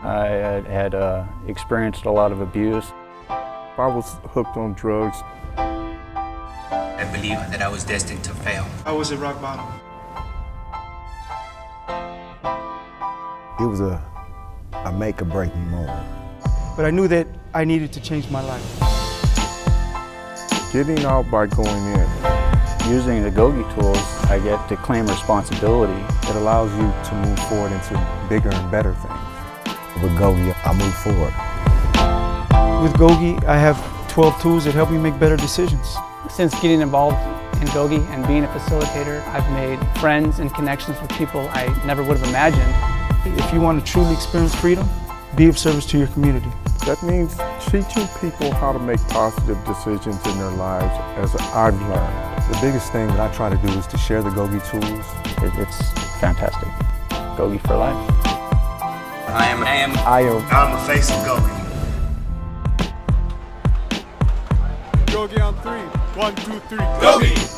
I had experienced a lot of abuse. I was hooked on drugs. I believed that I was destined to fail. I was at rock bottom. It was a make or break me moment. But I knew that I needed to change my life. Getting out by going in. Using the GOGI tools, I get to claim responsibility. It allows you to move forward into bigger and better things. With GOGI, I move forward. With GOGI, I have 12 tools that help me make better decisions. Since getting involved in GOGI and being a facilitator, I've made friends and connections with people I never would have imagined. If you want to truly experience freedom, be of service to your community. That means teaching people how to make positive decisions in their lives, as I've learned. The biggest thing that I try to do is to share the GOGI tools. It's fantastic. GOGI for life. I'm the face of GOGI. GOGI on 3. 1, 2, 3. GOGI!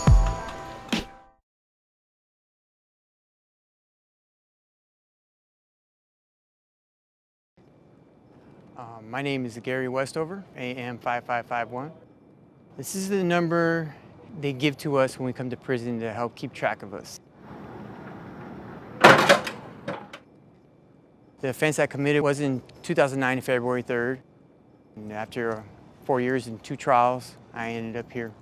My name is Gary Westover, AM 5551. This is the number they give to us when we come to prison to help keep track of us. The offense I committed was in 2009, February 3rd. And after 4 years and 2 trials, I ended up here.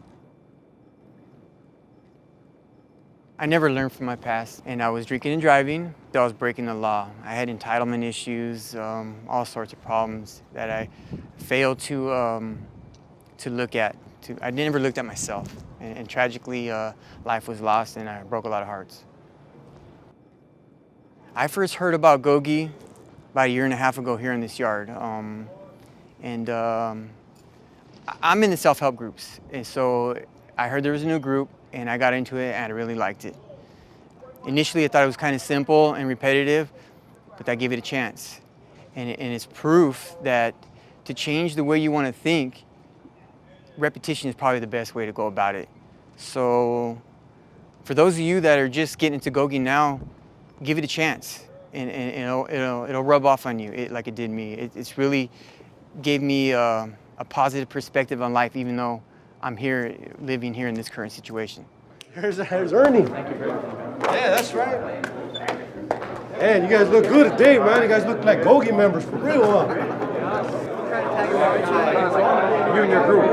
I never learned from my past, and I was drinking and driving. I was breaking the law. I had entitlement issues, all sorts of problems that I failed to look at. I never looked at myself, and tragically, life was lost, and I broke a lot of hearts. I first heard about GOGI about 1.5 years ago here in this yard, I'm in the self-help groups, and so I heard there was a new group, and I got into it, and I really liked it. Initially, I thought it was kind of simple and repetitive, but I gave it a chance. And it's proof that to change the way you want to think, repetition is probably the best way to go about it. So for those of you that are just getting into GOGI now, give it a chance, and it'll rub off on you like it did me. It's really gave me a positive perspective on life, even though I'm here, living here in this current situation. Here's Ernie. Thank you very much. Yeah, that's right. Man, you guys look good today, man. You guys look like GOGI members for real, huh? You and your group.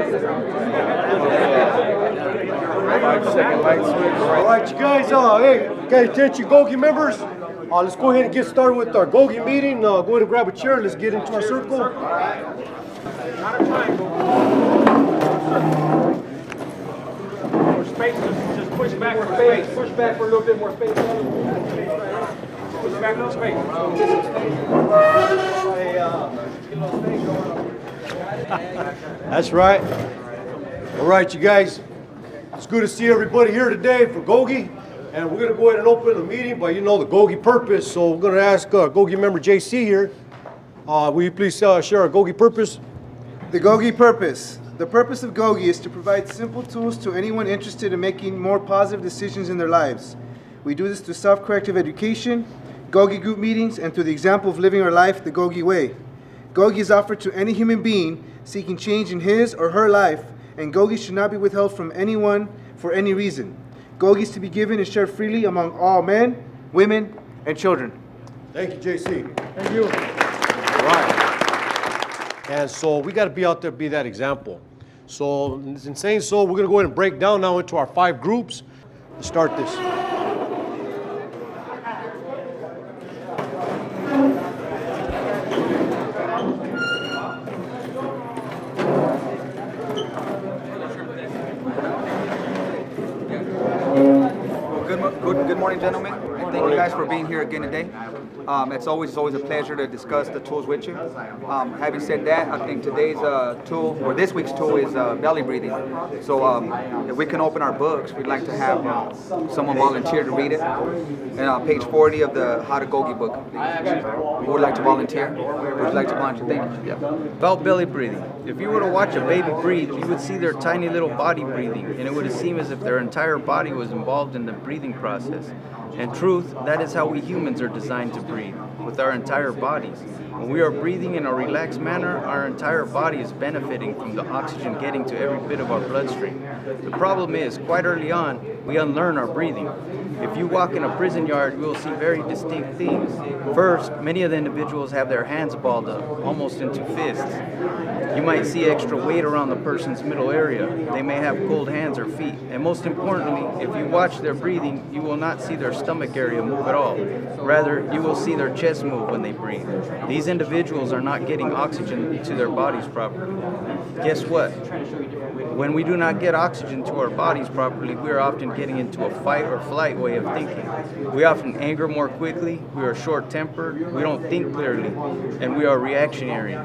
5-second light switch. All right, you guys, hey, got attention, GOGI members. Let's go ahead and get started with our GOGI meeting. Go ahead and grab a chair. Let's get into our circle. Not a triangle. More space, just push back for space. Push back for a little bit more space. Push back for space. That's right. All right, you guys. It's good to see everybody here today for GOGI. And we're going to go ahead and open the meeting by, the GOGI purpose. So we're going to ask GOGI member JC here. Will you please share our GOGI purpose? The GOGI purpose. The purpose of GOGI is to provide simple tools to anyone interested in making more positive decisions in their lives. We do this through self-corrective education, GOGI group meetings, and through the example of living our life the GOGI way. GOGI is offered to any human being seeking change in his or her life, and GOGI should not be withheld from anyone for any reason. GOGI is to be given and shared freely among all men, women, and children. Thank you, JC. Thank you. All right. And so we got to be out there, be that example. So in saying so, we're going to go ahead and break down now into our 5 groups to start this. Good morning, gentlemen. Thank you guys for being here again today. It's always a pleasure to discuss the tools with you. Having said that, I think today's tool, or this week's tool, is belly breathing. So if we can open our books, we'd like to have someone volunteer to read it. And page 40 of the How to GOGI book. Who would like to volunteer? Would you like to volunteer? Thank you. Yeah. About belly breathing. If you were to watch a baby breathe, you would see their tiny little body breathing, and it would seem as if their entire body was involved in the breathing process. In truth, that is how we humans are designed to breathe, with our entire bodies. When we are breathing in a relaxed manner, our entire body is benefiting from the oxygen getting to every bit of our bloodstream. The problem is, quite early on, we unlearn our breathing. If you walk in a prison yard, you will see very distinct things. First, many of the individuals have their hands balled up, almost into fists. You might see extra weight around the person's middle area. They may have cold hands or feet. And most importantly, if you watch their breathing, you will not see their stomach area move at all. Rather, you will see their chest move when they breathe. These individuals are not getting oxygen to their bodies properly. Guess what? When we do not get oxygen to our bodies properly, we are often getting into a fight or flight way of thinking. We often anger more quickly, we are short-tempered, we don't think clearly, and we are reactionary.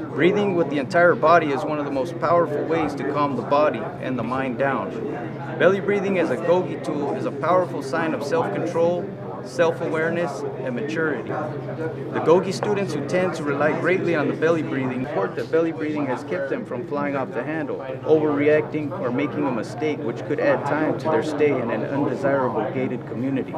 Breathing with the entire body is one of the most powerful ways to calm the body and the mind down. Belly breathing as a GOGI tool is a powerful sign of self-control, self-awareness, and maturity. The GOGI students who tend to rely greatly on the belly breathing report that belly breathing has kept them from flying off the handle, overreacting, or making a mistake which could add time to their stay in an undesirable gated community.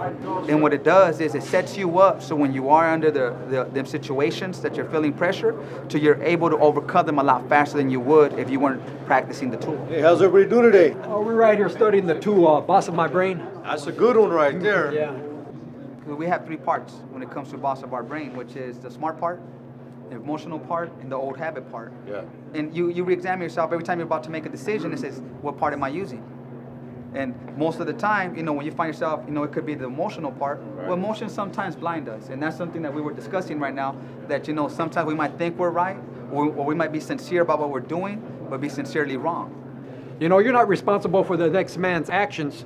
And what it does is it sets you up so when you are under them situations that you're feeling pressure, so you're able to overcome them a lot faster than you would if you weren't practicing the tool. Hey, how's everybody doing today? We're right here studying the tool, Boss of My Brain. That's a good one right there. Yeah. We have three parts when it comes to boss of our brain, which is the smart part, the emotional part, and the old habit part. Yeah. And you re-examine yourself every time you're about to make a decision. It says, what part am I using? And most of the time, when you find yourself, it could be the emotional part. Right. Well, emotions sometimes blind us, and that's something that we were discussing right now. That sometimes we might think we're right, or we might be sincere about what we're doing, but be sincerely wrong. You're not responsible for the next man's actions,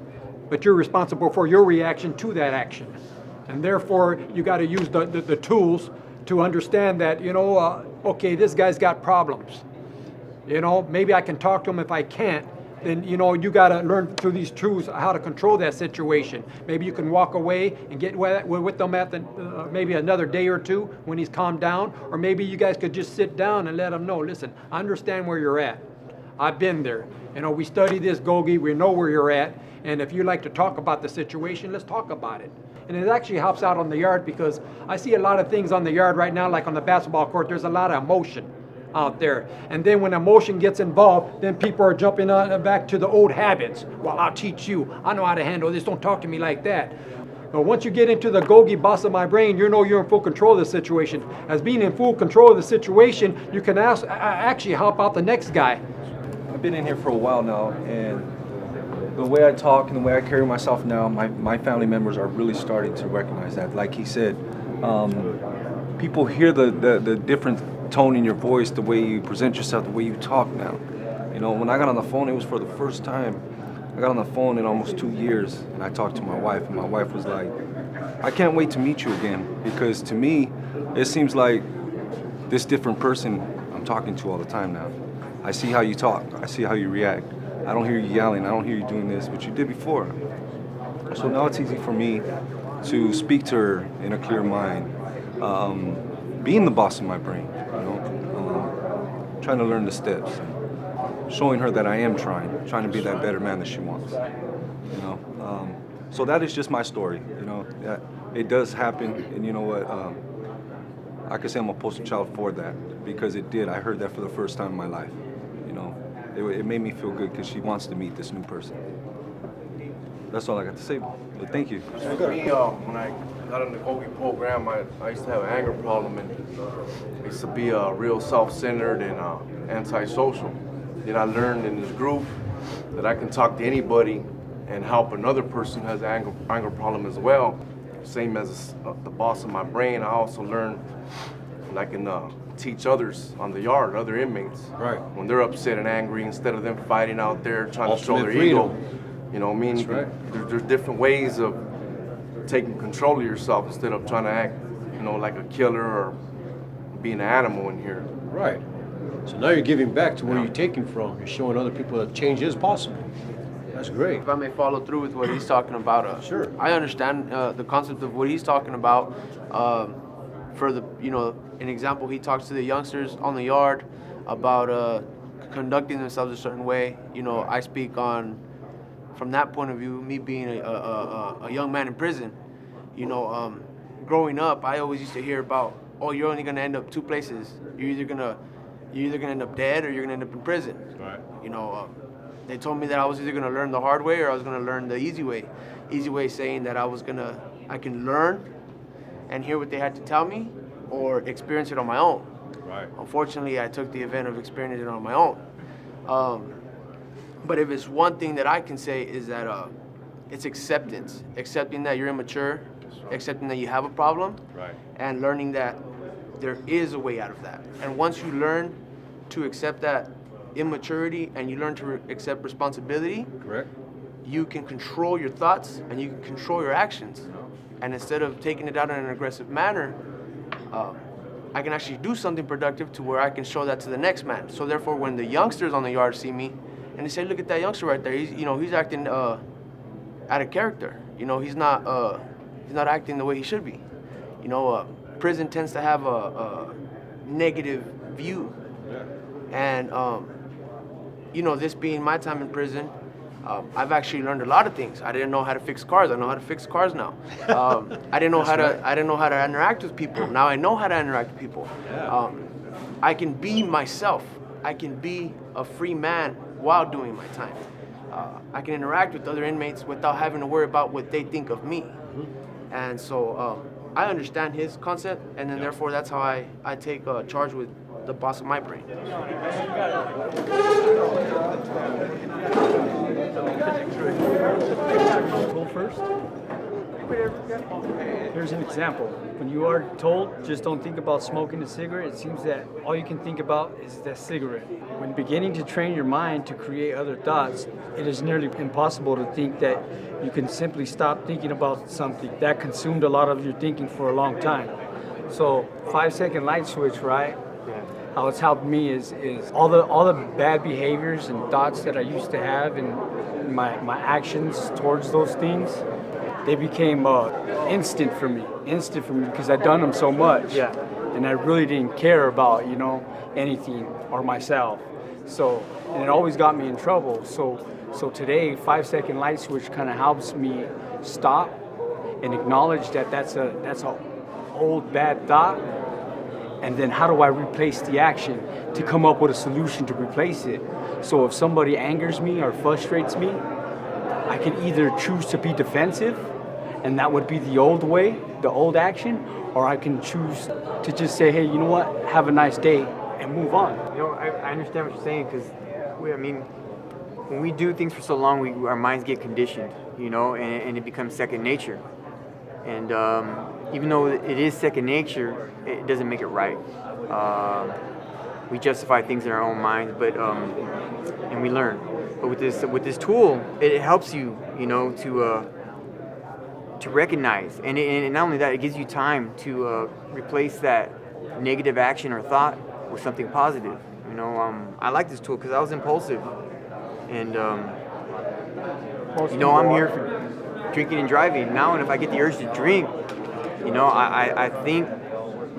but you're responsible for your reaction to that action. And therefore, you got to use the tools to understand that, okay, this guy's got problems. Maybe I can talk to him. If I can't, then, you got to learn through these tools how to control that situation. Maybe you can walk away and get with them at maybe another day or two when he's calmed down. Or maybe you guys could just sit down and let him know, listen, I understand where you're at. I've been there. We study this GOGI, we know where you're at. And if you like to talk about the situation, let's talk about it. And it actually helps out on the yard because I see a lot of things on the yard right now, like on the basketball court, there's a lot of emotion out there. And then when emotion gets involved, then people are jumping on back to the old habits. Well, I'll teach you. I know how to handle this. Don't talk to me like that. But once you get into the GOGI boss of my brain, you're in full control of the situation. As being in full control of the situation, you can actually help out the next guy. I've been in here for a while now, and the way I talk and the way I carry myself now, my family members are really starting to recognize that. Like he said, people hear the different tone in your voice, the way you present yourself, the way you talk now. When I got on the phone, it was for the first time. I got on the phone in almost 2 years, and I talked to my wife, and my wife was like, I can't wait to meet you again, because to me, it seems like this different person I'm talking to all the time now. I see how you talk. I see how you react. I don't hear you yelling. I don't hear you doing this, but you did before. So now it's easy for me to speak to her in a clear mind, being the boss of my brain, trying to learn the steps, showing her that I am trying to be that better man that she wants. So that is just my story. That it does happen, and you know what? I could say I'm a poster child for that because it did. I heard that for the first time in my life. It made me feel good because she wants to meet this new person. That's all I got to say. But thank you. For me, when I got in the GOGI program, I used to have an anger problem, and I used to be real self-centered and antisocial. Then I learned in this group that I can talk to anybody and help another person who has an anger problem as well. Same as the boss of my brain, I also learned that I can teach others on the yard, other inmates. Right. When they're upset and angry, instead of them fighting out there trying to show their freedom. ego. There's different ways of taking control of yourself instead of trying to act, like a killer or being an animal in here. Right. So now you're giving back to where you're taking from. You're showing other people that change is possible. That's great. If I may follow through with what he's talking about, sure. I understand the concept of what he's talking about. For the, an example, he talks to the youngsters on the yard about conducting themselves a certain way. I speak from that point of view, me being a young man in prison. Growing up, I always used to hear about, oh, you're only gonna end up two places. You're either gonna end up dead or you're gonna end up in prison. Right. They told me that I was either gonna learn the hard way or I was gonna learn the easy way. Easy way saying that I can learn and hear what they had to tell me, or experience it on my own. Right. Unfortunately, I took the event of experiencing it on my own. But if it's one thing that I can say is that it's acceptance, accepting that you're immature, accepting that you have a problem, right, and learning that there is a way out of that. And once you learn to accept that immaturity and you learn to accept responsibility, correct, you can control your thoughts and you can control your actions. And instead of taking it out in an aggressive manner, I can actually do something productive to where I can show that to the next man. So therefore, when the youngsters on the yard see me and they say, "Look at that youngster right there. He's acting out of character. He's not acting the way he should be." Prison tends to have a negative view, and this being my time in prison, I've actually learned a lot of things. I didn't know how to fix cars. I know how to fix cars now. I didn't know I didn't know how to interact with people. Now I know how to interact with people. I can be myself. I can be a free man while doing my time. I can interact with other inmates without having to worry about what they think of me. And so I understand his concept, and then therefore that's how I take charge with the boss of my brain. Tool first. Here's an example. When you are told, just don't think about smoking a cigarette, it seems that all you can think about is that cigarette. When beginning to train your mind to create other thoughts, it is nearly impossible to think that you can simply stop thinking about something that consumed a lot of your thinking for a long time. So 5-second light switch, right? How it's helped me is all the bad behaviors and thoughts that I used to have and my actions towards those things, they became instant for me because I'd done them so much. Yeah. And I really didn't care about, anything or myself. So, and it always got me in trouble. So today, 5-second light switch kind of helps me stop and acknowledge that that's a old bad thought. And then how do I replace the action to come up with a solution to replace it? So if somebody angers me or frustrates me, I can either choose to be defensive, and that would be the old way, the old action, or I can choose to just say, hey, you know what, have a nice day, and move on. I understand what you're saying, because when we do things for so long, our minds get conditioned, and it becomes second nature. And even though it is second nature, it doesn't make it right. We justify things in our own minds, but and we learn. But with this tool, it helps you, to recognize, and not only that, it gives you time to replace that negative action or thought with something positive. I like this tool because I was impulsive, and I'm here for drinking and driving now. And if I get the urge to drink, I think,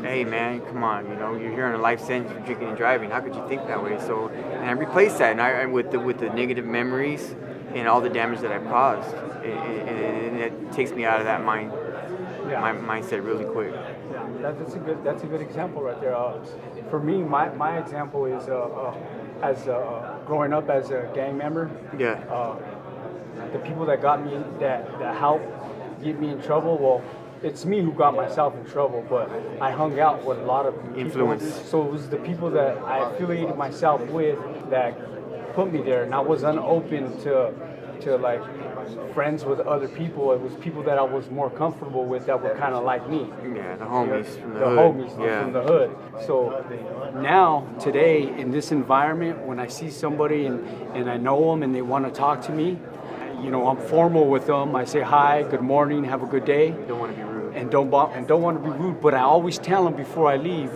hey man, come on, you're here on a life sentence for drinking and driving. How could you think that way? So, and I replace that, and with the negative memories and all the damage that I've caused, and it takes me out of that mindset really quick. Yeah, that's a good example right there. For me, my example is as growing up as a gang member. Yeah. The people that got me that helped get me in trouble. Well, it's me who got myself in trouble, but I hung out with a lot of influence. So it was the people that I affiliated myself with that put me there, and I was unopen to like friends with other people. It was people that I was more comfortable with that were kind of like me. Yeah, the homies from the hood. Homies from the hood. So now, today, in this environment, when I see somebody and I know them and they want to talk to me, I'm formal with them. I say hi, good morning, have a good day. Don't want to be rude. And don't want to be rude, but I always tell them before I leave,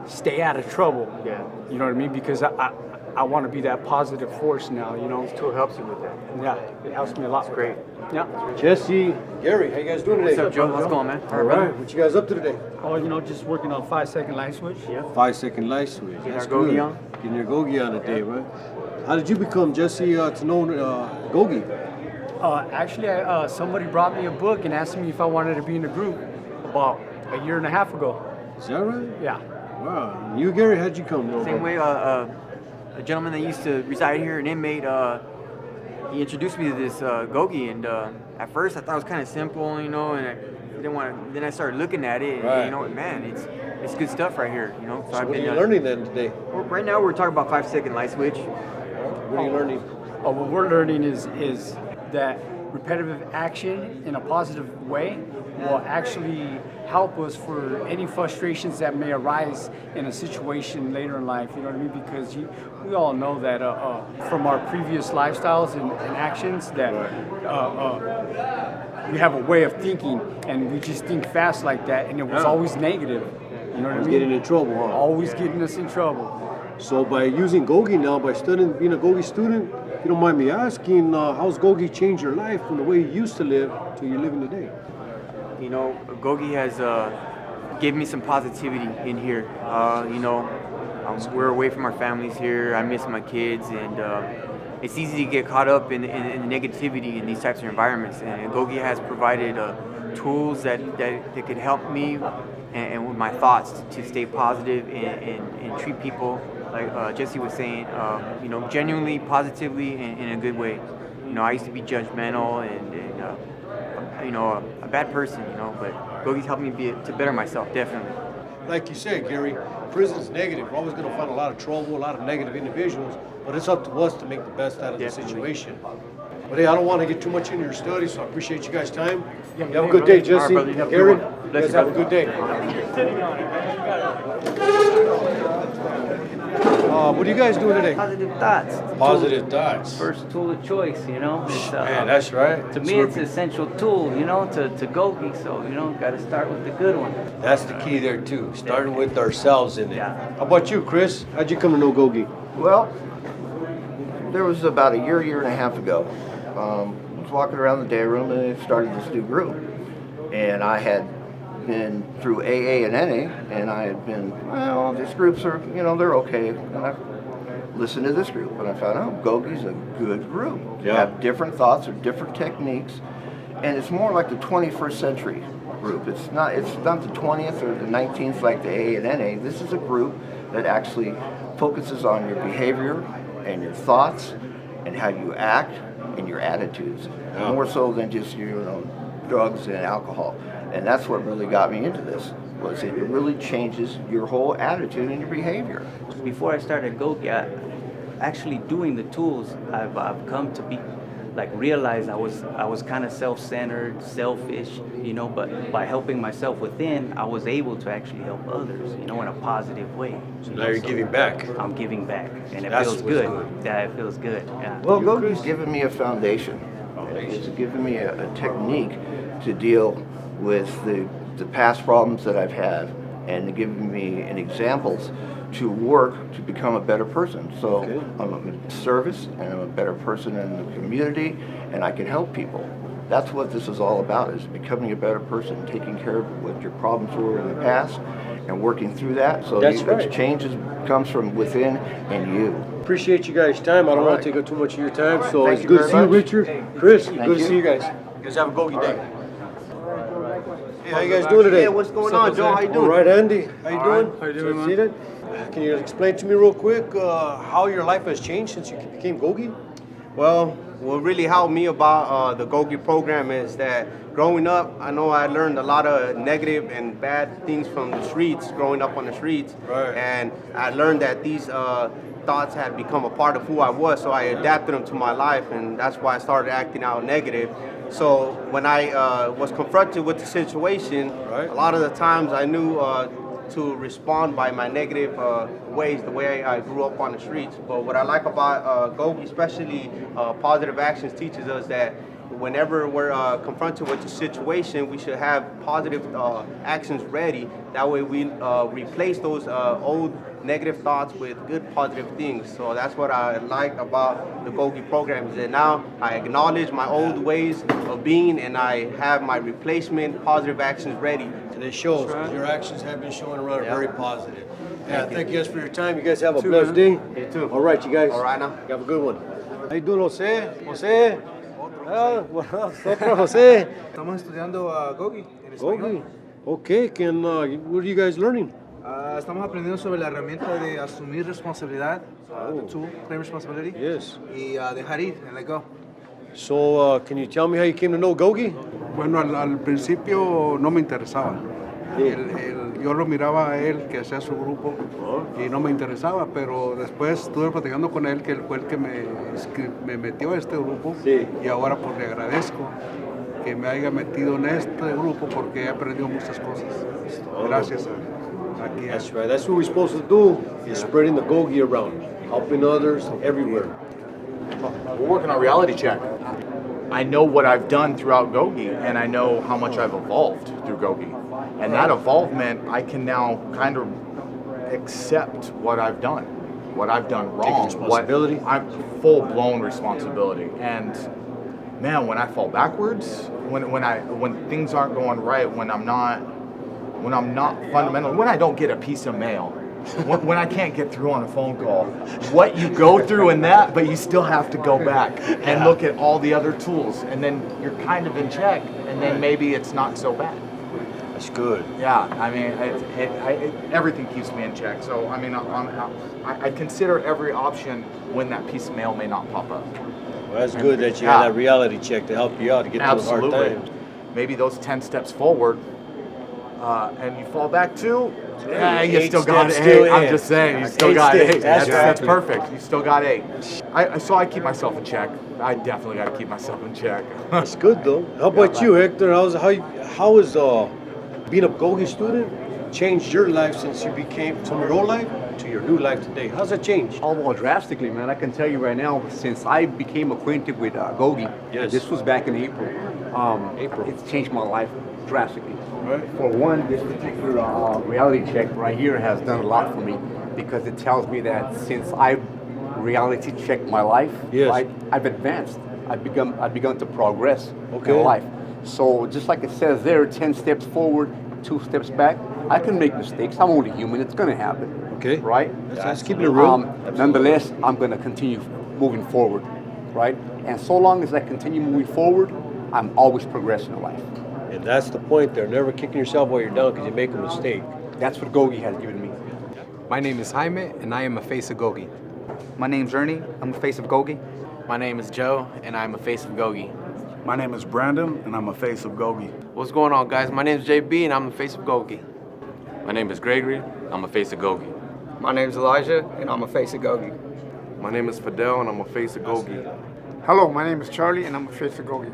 stay out of trouble. Yeah. You know what I mean? Because I want to be that positive force now, This tool helps you with that. Yeah, it helps me a lot. It's great. Yeah. Jesse, Gary, how you guys doing today? What's up, Joe? How's it going, man? All right. What you guys up to today? Oh, just working on 5-second light switch. Yeah. 5-second light switch. Getting That's our GOGI good. on? Getting your GOGI on today, right? How did you become Jesse to know GOGI? Actually, somebody brought me a book and asked me if I wanted to be in a group about a year and a half ago. Is that right? Yeah. Wow. You, Gary, how'd you come to know? Same way, a gentleman that used to reside here, an inmate, he introduced me to this GOGI, and at first I thought it was kind of simple, and I didn't want to. Then I started looking at it, and man, it's good stuff right here, So what are you learning then today? Well, right now we're talking about 5-second light switch. What are you learning? What we're learning is that repetitive action in a positive way will actually help us for any frustrations that may arise in a situation later in life, you know what I mean? Because we all know that from our previous lifestyles and actions that we have a way of thinking, and we just think fast like that, and it was always negative, you know what I mean? Getting in trouble, huh? Always getting us in trouble. So by using GOGI now, by studying, being a GOGI student, if you don't mind me asking, how's GOGI changed your life from the way you used to live to you're living today? GOGI has given me some positivity in here. We're away from our families here. I miss my kids, and it's easy to get caught up in the negativity in these types of environments. And GOGI has provided tools that could help me and with my thoughts to stay positive and treat people like Jesse was saying, genuinely, positively, in a good way. I used to be judgmental and a bad person, but GOGI's helped me to better myself, definitely. Like you said, Gary, prison's negative. We're always going to find a lot of trouble, a lot of negative individuals, but it's up to us to make the best out of the situation. But hey, I don't want to get too much into your studies, so I appreciate you guys' time. You have a good day, Jesse. All right, brother. Gary, you guys have a good day. What are you guys doing today? Positive thoughts. Positive thoughts. First tool of choice, It's, Man, that's right. To me, it's an essential tool, to GOGI. So, got to start with the good one. That's the key there too, starting with ourselves in it. Yeah. How about you, Chris? How'd you come to know GOGI? Well, there was about a year and a half ago. I was walking around the day room and it started this new group. And I had been through AA and NA, and I had been, these groups are, they're okay. And I listened to this group, and I found out GOGI's a good group. They have different thoughts or different techniques, and it's more like the 21st century group. It's not the 20th or the 19th like the AA and NA. This is a group that actually focuses on your behavior and your thoughts and how you act and your attitudes, more so than just drugs and alcohol. And that's what really got me into this, was it really changes your whole attitude and your behavior. Before I started GOGI, actually doing the tools, I've come to be realize I was kind of self-centered, selfish, but by helping myself within, I was able to actually help others, in a positive way. So now you're giving back. I'm giving back, and it feels good. Yeah, it feels good. Yeah. Well, GOGI's given me a foundation. It's given me a technique to deal with the past problems that I've had, and giving me examples to work to become a better person. So I'm a service, and I'm a better person in the community, and I can help people. That's what this is all about, is becoming a better person, taking care of what your problems were in the past, and working through that. So changes comes from within and you. Appreciate you guys' time. I don't want to take up too much of your time. So it's good to see you, Richard. Chris, good to see you guys. You guys have a GOGI day. Hey, how you guys doing today? Yeah, what's going on, Joe? How you doing? All right, Andy. How you doing? How you doing, man? Seated. Can you explain to me real quick how your life has changed since you became GOGI? Well, what really helped me about the GOGI program is that growing up, I know I learned a lot of negative and bad things from the streets, growing up on the streets. Right. And I learned that these thoughts had become a part of who I was, so I adapted them to my life, and that's why I started acting out negative. So when I was confronted with the situation, a lot of the times I knew to respond by my negative ways, the way I grew up on the streets. But what I like about GOGI, especially positive actions, teaches us that whenever we're confronted with a situation, we should have positive actions ready. That way we replace those old negative thoughts with good positive things. So that's what I like about the GOGI program, is that now I acknowledge my old ways of being, and I have my replacement positive actions ready. And it shows. Your actions have been showing around very positive. Yeah, thank you guys for your time. You guys have a blessed day. You too. All right, you guys. All right now. You have a good one. How you doing, Jose? Jose? Nosotros, José. Estamos estudiando GOGI en español. GOGI. Okay, what are you guys learning? Estamos aprendiendo sobre la herramienta de asumir responsabilidad, the tool, claim responsibility, Yes. y dejar ir, and let go. So, can you tell me how you came to know GOGI? Bueno, al principio no me interesaba. Yo lo miraba a él que hacía su grupo y no me interesaba, pero después estuve platicando con él, que él fue el que me metió a este grupo, y ahora pues le agradezco que me haya metido en este grupo porque he aprendido muchas cosas. Gracias a aquí. That's right. That's what we're supposed to do, is spreading the GOGI around, helping others everywhere. We're working on reality check. I know what I've done throughout GOGI, and I know how much I've evolved through GOGI. And that evolvement, I can now kind of accept what I've done wrong. Responsibility. I'm full-blown responsibility. And man, when I fall backwards, when things aren't going right, when I'm not fundamentally, when I don't get a piece of mail, when I can't get through on a phone call, what you go through in that, but you still have to go back and look at all the other tools, and then you're kind of in check, and then maybe it's not so bad. That's good. Yeah, I mean, everything keeps me in check. So, I mean, I consider every option when that piece of mail may not pop up. Well, that's good that you had that reality check to help you out to get through the hard Absolutely. times. Maybe those 10 steps forward, and you fall back 2, you 8 still got steps 8. still I'm in. just saying, you 8 still got steps. 8. That's That's right. perfect. You still got 8. So I keep myself in check. I definitely got to keep myself in check. That's good though. How about you, Hector? How is being a GOGI student changed your life since you became from your old life to your new life today? How's that changed? Oh, well, drastically, man. I can tell you right now, since I became acquainted with GOGI, this was back in April. It's changed my life drastically. For one, this particular reality check right here has done a lot for me because it tells me that since I reality checked my life, right, I've advanced. I've begun to progress in life. So just like it says there, 10 steps forward, 2 steps back. I can make mistakes. I'm only human. It's going to happen. Okay. Right? That's keeping it real. Nonetheless, I'm going to continue moving forward. Right? And so long as I continue moving forward, I'm always progressing in life. And that's the point there. Never kicking yourself while you're down because you make a mistake. That's what GOGI has given me. My name is Jaime, and I am a face of GOGI. My name's Ernie. I'm a face of GOGI. My name is Joe, and I'm a face of GOGI. My name is Brandon, and I'm a face of GOGI. What's going on, guys? My name is JB, and I'm a face of GOGI. My name is Gregory. I'm a face of GOGI. My name is Elijah, and I'm a face of GOGI. My name is Fidel, and I'm a face of GOGI. Hello, my name is Charlie, and I'm a face of GOGI.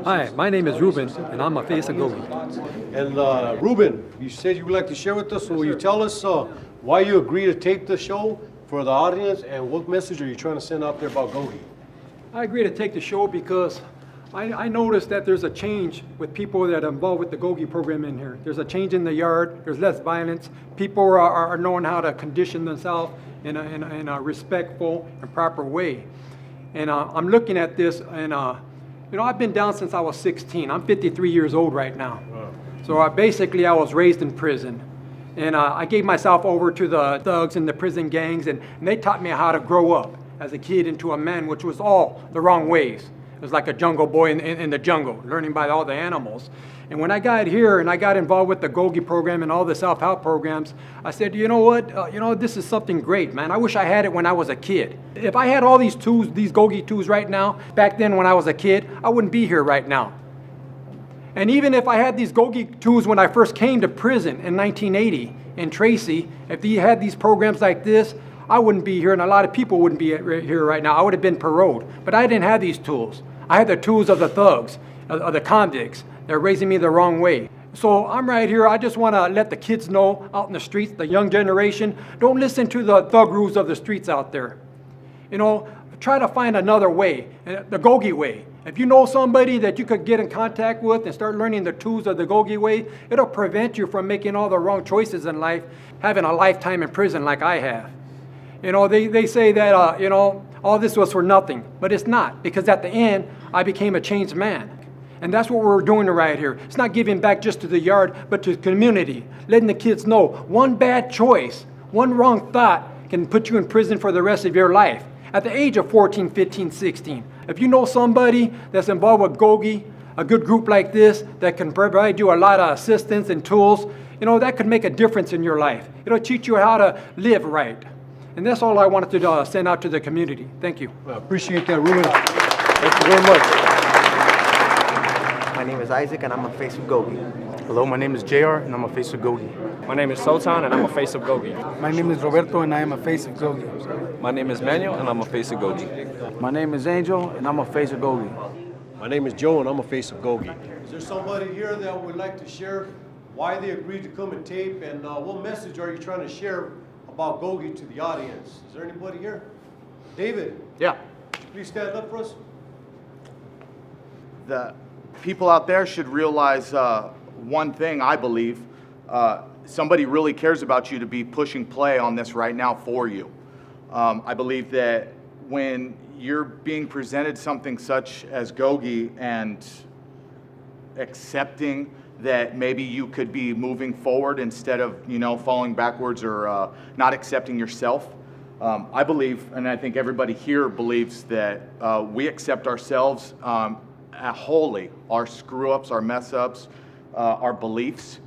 Hi, my name is Ruben, and I'm a face of GOGI. And Ruben, you said you would like to share with us, so will you tell us why you agreed to take the show for the audience, and what message are you trying to send out there about GOGI? I agree to take the show because I noticed that there's a change with people that are involved with the GOGI program in here. There's a change in the yard, there's less violence, people are knowing how to condition themselves in a respectful and proper way. And I'm looking at this, and you know, I've been down since I was 16. I'm 53 years old right now. Wow. So I was raised in prison. And I gave myself over to the thugs and the prison gangs, and they taught me how to grow up as a kid into a man, which was all the wrong ways. It was like a jungle boy in the jungle, learning by all the animals. And when I got here and I got involved with the GOGI program and all the self-help programs, I said, you know what, this is something great, man. I wish I had it when I was a kid. If I had all these tools, these GOGI tools right now, back then when I was a kid, I wouldn't be here right now. And even if I had these GOGI tools when I first came to prison in 1980 in Tracy, if you had these programs like this, I wouldn't be here, and a lot of people wouldn't be here right now. I would have been paroled. But I didn't have these tools. I had the tools of the thugs, of the convicts. They're raising me the wrong way. So I'm right here. I just want to let the kids know out in the streets, the young generation, don't listen to the thug rules of the streets out there. You know, try to find another way, the GOGI way. If you know somebody that you could get in contact with and start learning the tools of the GOGI way, it'll prevent you from making all the wrong choices in life, having a lifetime in prison like I have. You know, they say that, all this was for nothing, but it's not, because at the end, I became a changed man. And that's what we're doing right here. It's not giving back just to the yard, but to the community, letting the kids know one bad choice, one wrong thought can put you in prison for the rest of your life. At the age of 14, 15, 16, If you know somebody that's involved with GOGI, a good group like this that can provide you a lot of assistance and tools, that could make a difference in your life. It'll teach you how to live right. And that's all I wanted to send out to the community. Thank you. I appreciate that, Ruben. Thank you very much. My name is Isaac, and I'm a face of GOGI. Hello, my name is JR, and I'm a face of GOGI. My name is Sultan, and I'm a face of GOGI. My name is Roberto, and I am a face of GOGI. My name is Manuel, and I'm a face of GOGI. My name is Angel, and I'm a face of GOGI. My name is Joe, and I'm a face of GOGI. Is there somebody here that would like to share why they agreed to come and tape, and what message are you trying to share about GOGI to the audience? Is there anybody here? David? Yeah. Please stand up for us. The people out there should realize one thing, I believe. Somebody really cares about you to be pushing play on this right now for you. I believe that when you're being presented something such as GOGI and accepting that maybe you could be moving forward instead of, falling backwards or not accepting yourself, I believe, and I think everybody here believes, that we accept ourselves wholly, our screw-ups, our mess-ups, our beliefs.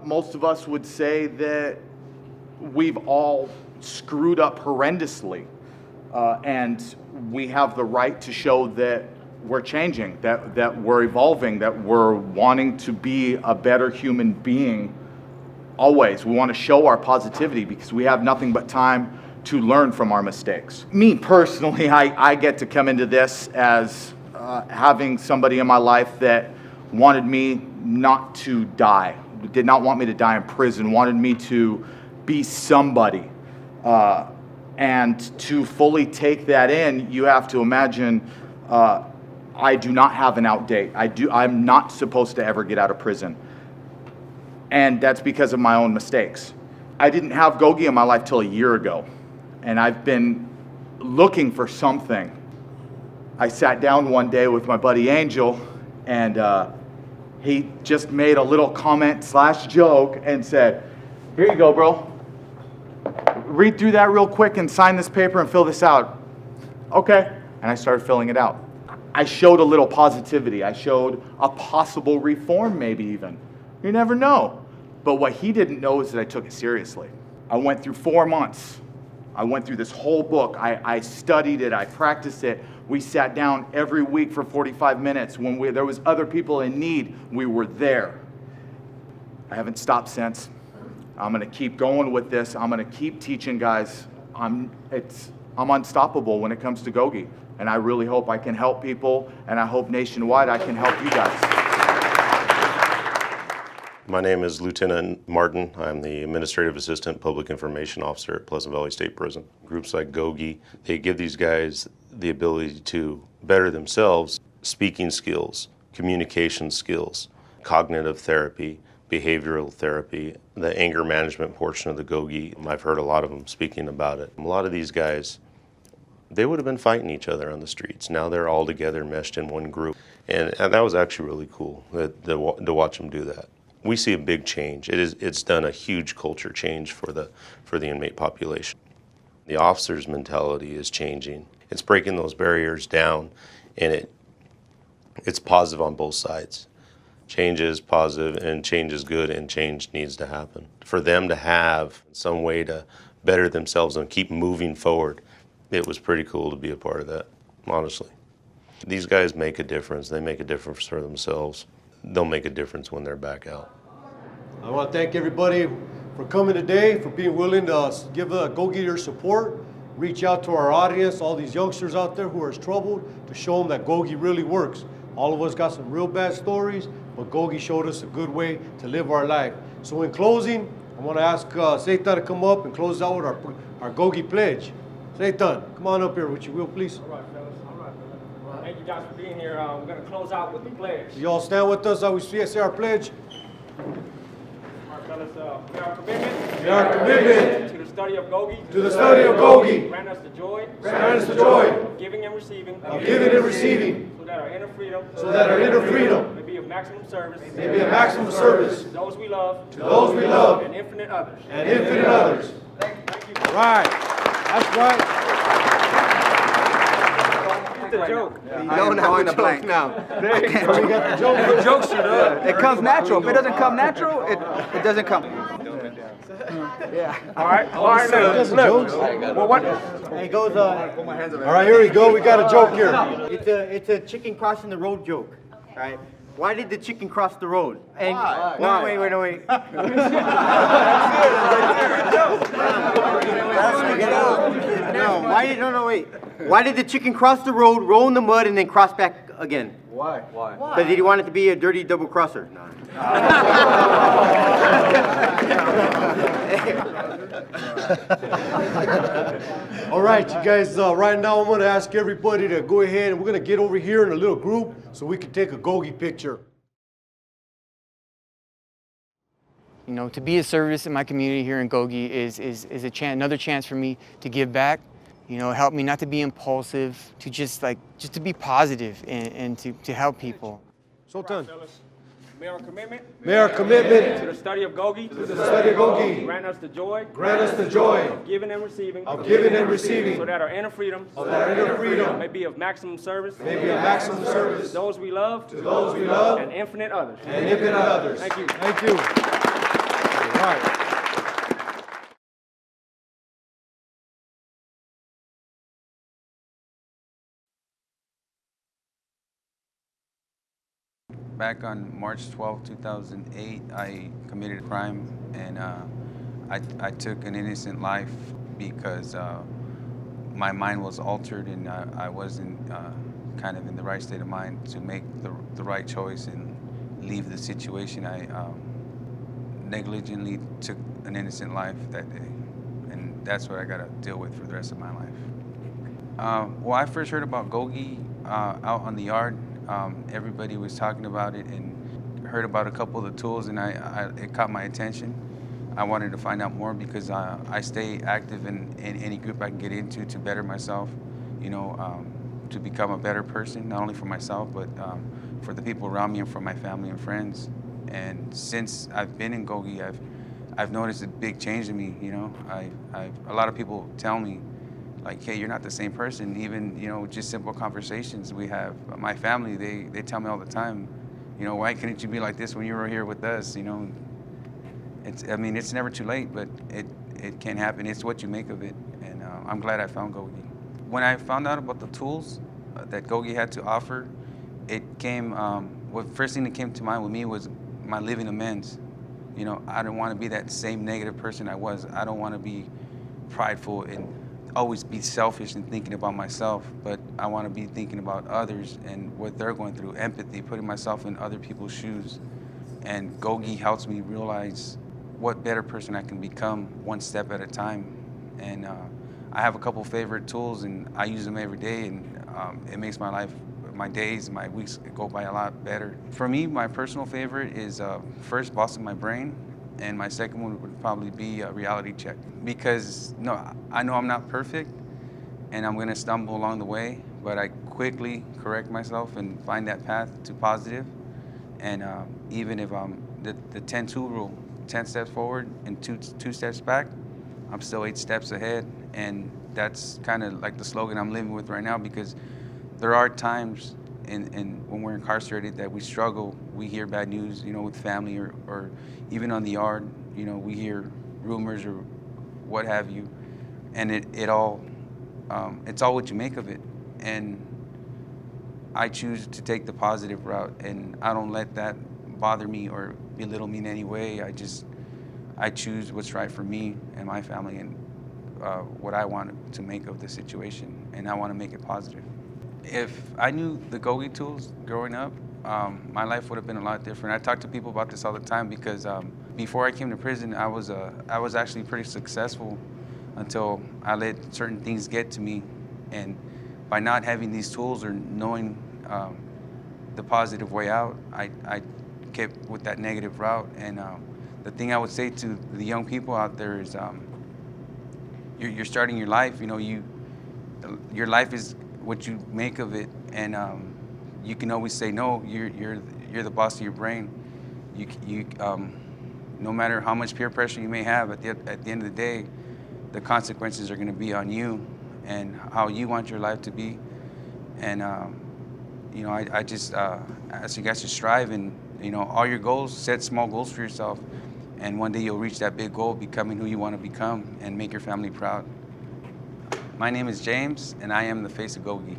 Most of us would say that we've all screwed up horrendously, and we have the right to show that we're changing, that we're evolving, that we're wanting to be a better human being always. We want to show our positivity because we have nothing but time to learn from our mistakes. Me personally, I get to come into this as having somebody in my life that wanted me not to die, did not want me to die in prison, wanted me to be somebody. And to fully take that in, you have to imagine I do not have an out date. I'm not supposed to ever get out of prison. And that's because of my own mistakes. I didn't have GOGI in my life till a year ago. And I've been looking for something. I sat down one day with my buddy Angel, and he just made a little comment/joke and said, "Here you go, bro. Read through that real quick and sign this paper and fill this out." Okay. And I started filling it out. I showed a little positivity. I showed a possible reform, maybe even. You never know. But what he didn't know is that I took it seriously. I went through 4 months. I went through this whole book. I studied it. I practiced it. We sat down every week for 45 minutes. When there was other people in need, we were there. I haven't stopped since. I'm going to keep going with this. I'm going to keep teaching guys. I'm unstoppable when it comes to GOGI. And I really hope I can help people, and I hope nationwide I can help you guys. My name is Lieutenant Martin. I'm the Administrative Assistant Public Information Officer at Pleasant Valley State Prison. Groups like GOGI, they give these guys the ability to better themselves, speaking skills, communication skills, cognitive therapy, behavioral therapy, the anger management portion of the GOGI. I've heard a lot of them speaking about it. A lot of these guys, they would have been fighting each other on the streets. Now they're all together, meshed in one group. And that was actually really cool to watch them do that. We see a big change. It's done a huge culture change for the inmate population. The officer's mentality is changing. It's breaking those barriers down, and it's positive on both sides. Change is positive, and change is good, and change needs to happen. For them to have some way to better themselves and keep moving forward, it was pretty cool to be a part of that, honestly. These guys make a difference. They make a difference for themselves. They'll make a difference when they're back out. I want to thank everybody for coming today, for being willing to give GOGI your support. Reach out to our audience, all these youngsters out there who are troubled, to show them that GOGI really works. All of us got some real bad stories, but GOGI showed us a good way to live our life. So in closing, I want to ask Seitan to come up and close out with our GOGI pledge. Seitan, come on up here with you, will, please. All right, fellas. All right, fellas. Thank you guys for being here. We're going to close out with the pledge. You all stand with us as we say our pledge. All right, fellas. We are commitment. We are commitment to the study of GOGI. to the study of GOGI. Grant us the joy. Grant us the joy of giving and receiving. of giving and receiving, So that our inner freedom. so that our inner freedom May be of maximum service. may be of maximum service To those we love. to those we love And infinite others. and infinite others. Thank you. Right. That's right. the joke. You don't have a joke now. There you go. We got the joke. The joke should up. It comes natural. If it doesn't come natural, it doesn't come. Yeah. All right, look. Well, what? It goes, All right, here we go. We got a joke here. it's a chicken crossing the road joke. All right. Why did the chicken cross the road? And Why? No, wait. Wait. Why did the chicken cross the road, roll in the mud, and then cross back again? Why? Because he wanted to be a dirty double crosser. All right, you guys, right now I'm going to ask everybody to go ahead and we're going to get over here in a little group so we can take a GOGI picture. You know, to be of service in my community here in GOGI is a chance, another chance for me to give back. You know, help me not to be impulsive, to just to be positive and to help people. Sultan. May our commitment. May our commitment to the study of GOGI. To the study of GOGI. Grant us the joy. Grant us the joy. Of giving and receiving. Of giving and receiving. So that our inner freedoms. So that our inner freedom. May be of maximum service. May be of maximum service. To those we love. To those we love. And infinite others. And infinite others. Thank you. Thank you. All right. Back on March 12, 2008, I committed a crime, and I took an innocent life because my mind was altered and I wasn't kind of in the right state of mind to make the right choice and leave the situation. I negligently took an innocent life that day, and that's what I got to deal with for the rest of my life. Well, I first heard about GOGI out on the yard. Everybody was talking about it and heard about a couple of the tools, and it caught my attention. I wanted to find out more because I stay active in any group I can get into to better myself, you know, to become a better person, not only for myself, but for the people around me and for my family and friends. And since I've been in GOGI, I've noticed a big change in me, you know. A lot of people tell me, like, hey, you're not the same person. Even, you know, just simple conversations we have. My family, they tell me all the time, you know, why couldn't you be like this when you were here with us, you know? I mean, it's never too late, but it can happen. It's what you make of it, and I'm glad I found GOGI. When I found out about the tools that GOGI had to offer, it came, well, first thing that came to mind with me was my living amends. You know, I don't want to be that same negative person I was. I don't want to be prideful and always be selfish and thinking about myself, but I want to be thinking about others and what they're going through, empathy, putting myself in other people's shoes. And GOGI helps me realize what better person I can become one step at a time. And I have a couple favorite tools and I use them every day, and it makes my life, my days, my weeks go by a lot better. For me, my personal favorite is first, Bossing My Brain. And my second one would probably be a reality check. Because, no, I know I'm not perfect and I'm gonna stumble along the way, but I quickly correct myself and find that path to positive. And even if I'm the 10-2 rule, 10 steps forward and two steps back, I'm still 8 steps ahead. And that's kind of like the slogan I'm living with right now, because there are times when we're incarcerated that we struggle. We hear bad news, you know, with family or even on the yard, you know, we hear rumors or what have you, and it's all what you make of it. And I choose to take the positive route, and I don't let that bother me or belittle me in any way. I choose what's right for me and my family and what I want to make of the situation, and I want to make it positive. If I knew the GOGI tools growing up, my life would have been a lot different. I talk to people about this all the time because before I came to prison, I was actually pretty successful until I let certain things get to me. And by not having these tools or knowing the positive way out, I kept with that negative route. And the thing I would say to the young people out there is, you're starting your life. You know, your life is what you make of it, and you can always say no. You're the boss of your brain. No matter how much peer pressure you may have, at the end of the day, the consequences are going to be on you and how you want your life to be. And you know, I just ask you guys to strive and, you know, all your goals, set small goals for yourself. And one day you'll reach that big goal, becoming who you want to become and make your family proud. My name is James, and I am the face of GOGI.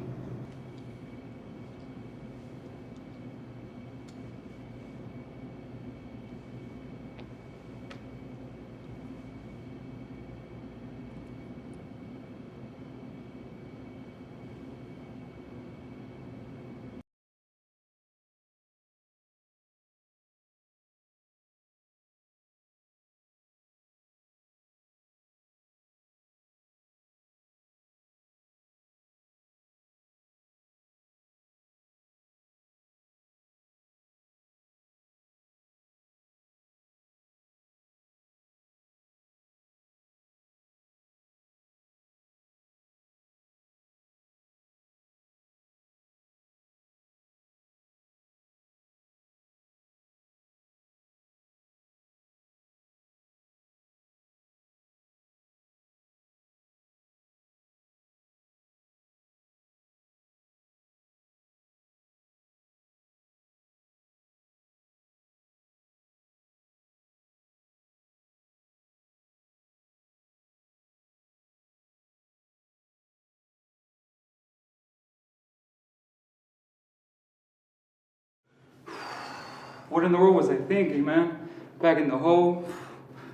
What in the world was I thinking, man? Back in the hole,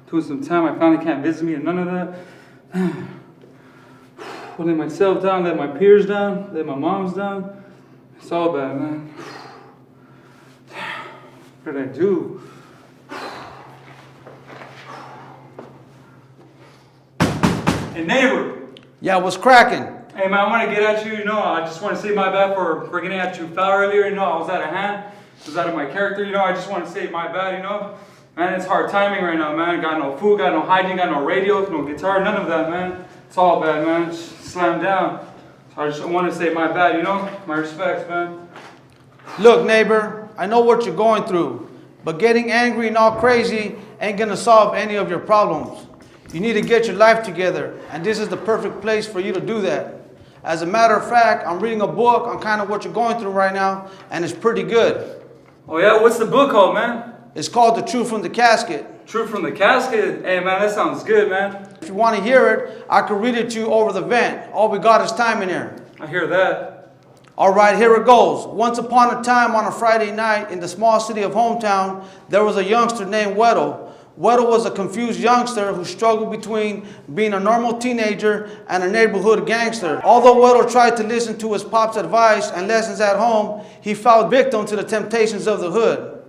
doing some time, my family can't visit me and none of that. Letting myself down, let my peers down, let my moms down. It's all bad, man. What did I do? Hey, neighbor. Yeah, what's cracking? Hey, man, I want to get at you, you know, I just want to say my bad for getting at you foul earlier, you know, I was out of hand. It was out of my character, you know, I just want to say my bad, you know. Man, it's hard timing right now, man. Got no food, got no hygiene, got no radio, no guitar, none of that, man. It's all bad, man. Just slammed down. So I just want to say my bad, you know. My respects, man. Look, neighbor, I know what you're going through, but getting angry and all crazy ain't gonna solve any of your problems. You need to get your life together, and this is the perfect place for you to do that. As a matter of fact, I'm reading a book on kind of what you're going through right now, and it's pretty good. Oh yeah, what's the book called, man? It's called The Truth from the Casket. Truth from the Casket? Hey man, that sounds good, man. If you want to hear it, I can read it to you over the vent. All we got is time in here. I hear that. All right, here it goes. Once upon a time on a Friday night in the small city of hometown, there was a youngster named Weddle. Weddle was a confused youngster who struggled between being a normal teenager and a neighborhood gangster. Although Weddle tried to listen to his pop's advice and lessons at home, he fell victim to the temptations of the hood.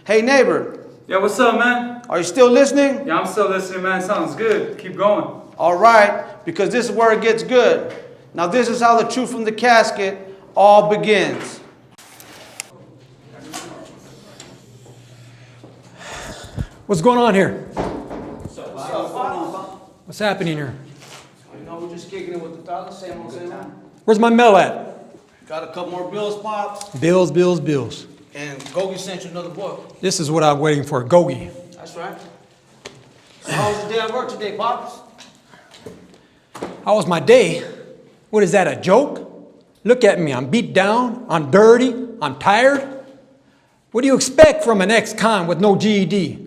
Hey neighbor. Yeah, what's up, man? Are you still listening? Yeah, I'm still listening, man. Sounds good. Keep going. All right, because this is where it gets good. Now this is how the truth from the casket all begins. What's going on here? What's up? What's happening here? You know, we're just kicking it with the fellas, same old, same old. Where's my mail at? Got a couple more bills, Pops. Bills, bills, bills. And Gogi sent you another book. This is what I'm waiting for, GOGI. That's right. So how was your day at work today, Pops? How was my day? What is that, a joke? Look at me, I'm beat down, I'm dirty, I'm tired. What do you expect from an ex-con with no GED?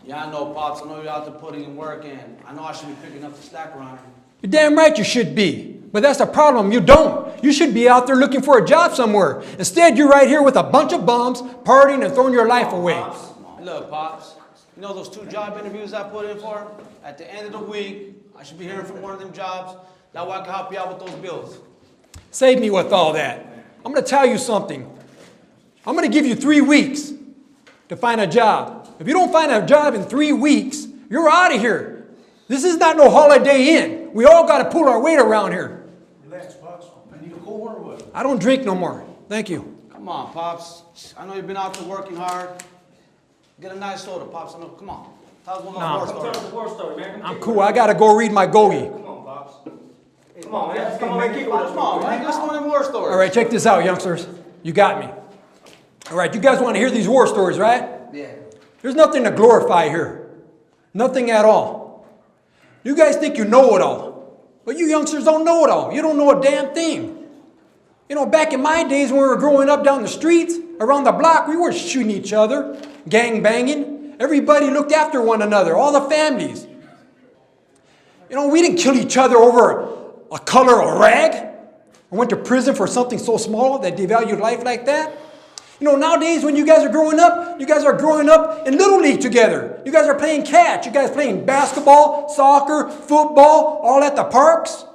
Yeah, I know, Pops. I know you're out there putting in work, and I know I should be picking up the slack around here. You're damn right you should be. But that's the problem, you don't. You should be out there looking for a job somewhere. Instead, you're right here with a bunch of bums, partying and throwing your life away. Pops. Look, Pops, you know those 2 job interviews I put in for? At the end of the week, I should be hearing from one of them jobs. That way I can help you out with those bills. Save me with all that. I'm going to tell you something. I'm going to give you 3 weeks to find a job. If you don't find a job in 3 weeks, you're out of here. This is not no Holiday Inn. We all got to pull our weight around here. Relax, Pops. I need a cold water or what? I don't drink no more. Thank you. Come on, Pops. I know you've been out there working hard. Get a nice soda, Pops. I know. Come on. Tell us one Nah. war story. Man. I'm cool. I got to go read my GOGI. Come on, Pops. Hey, come on, man. Come on, man. Come on, man. Let's one of them war stories. All right, check this out, youngsters. You got me. All right, you guys want to hear these war stories, right? Yeah. There's nothing to glorify here. Nothing at all. You guys think you know it all. But you youngsters don't know it all. You don't know a damn thing. You know, back in my days when we were growing up down the streets, around the block, we weren't shooting each other, gang banging. Everybody looked after one another, all the families. You know, we didn't kill each other over a color or rag, or went to prison for something so small that devalued life like that. You know, nowadays when you guys are growing up in Little League together. You guys are playing catch. You guys playing basketball, soccer, football, all at the parks.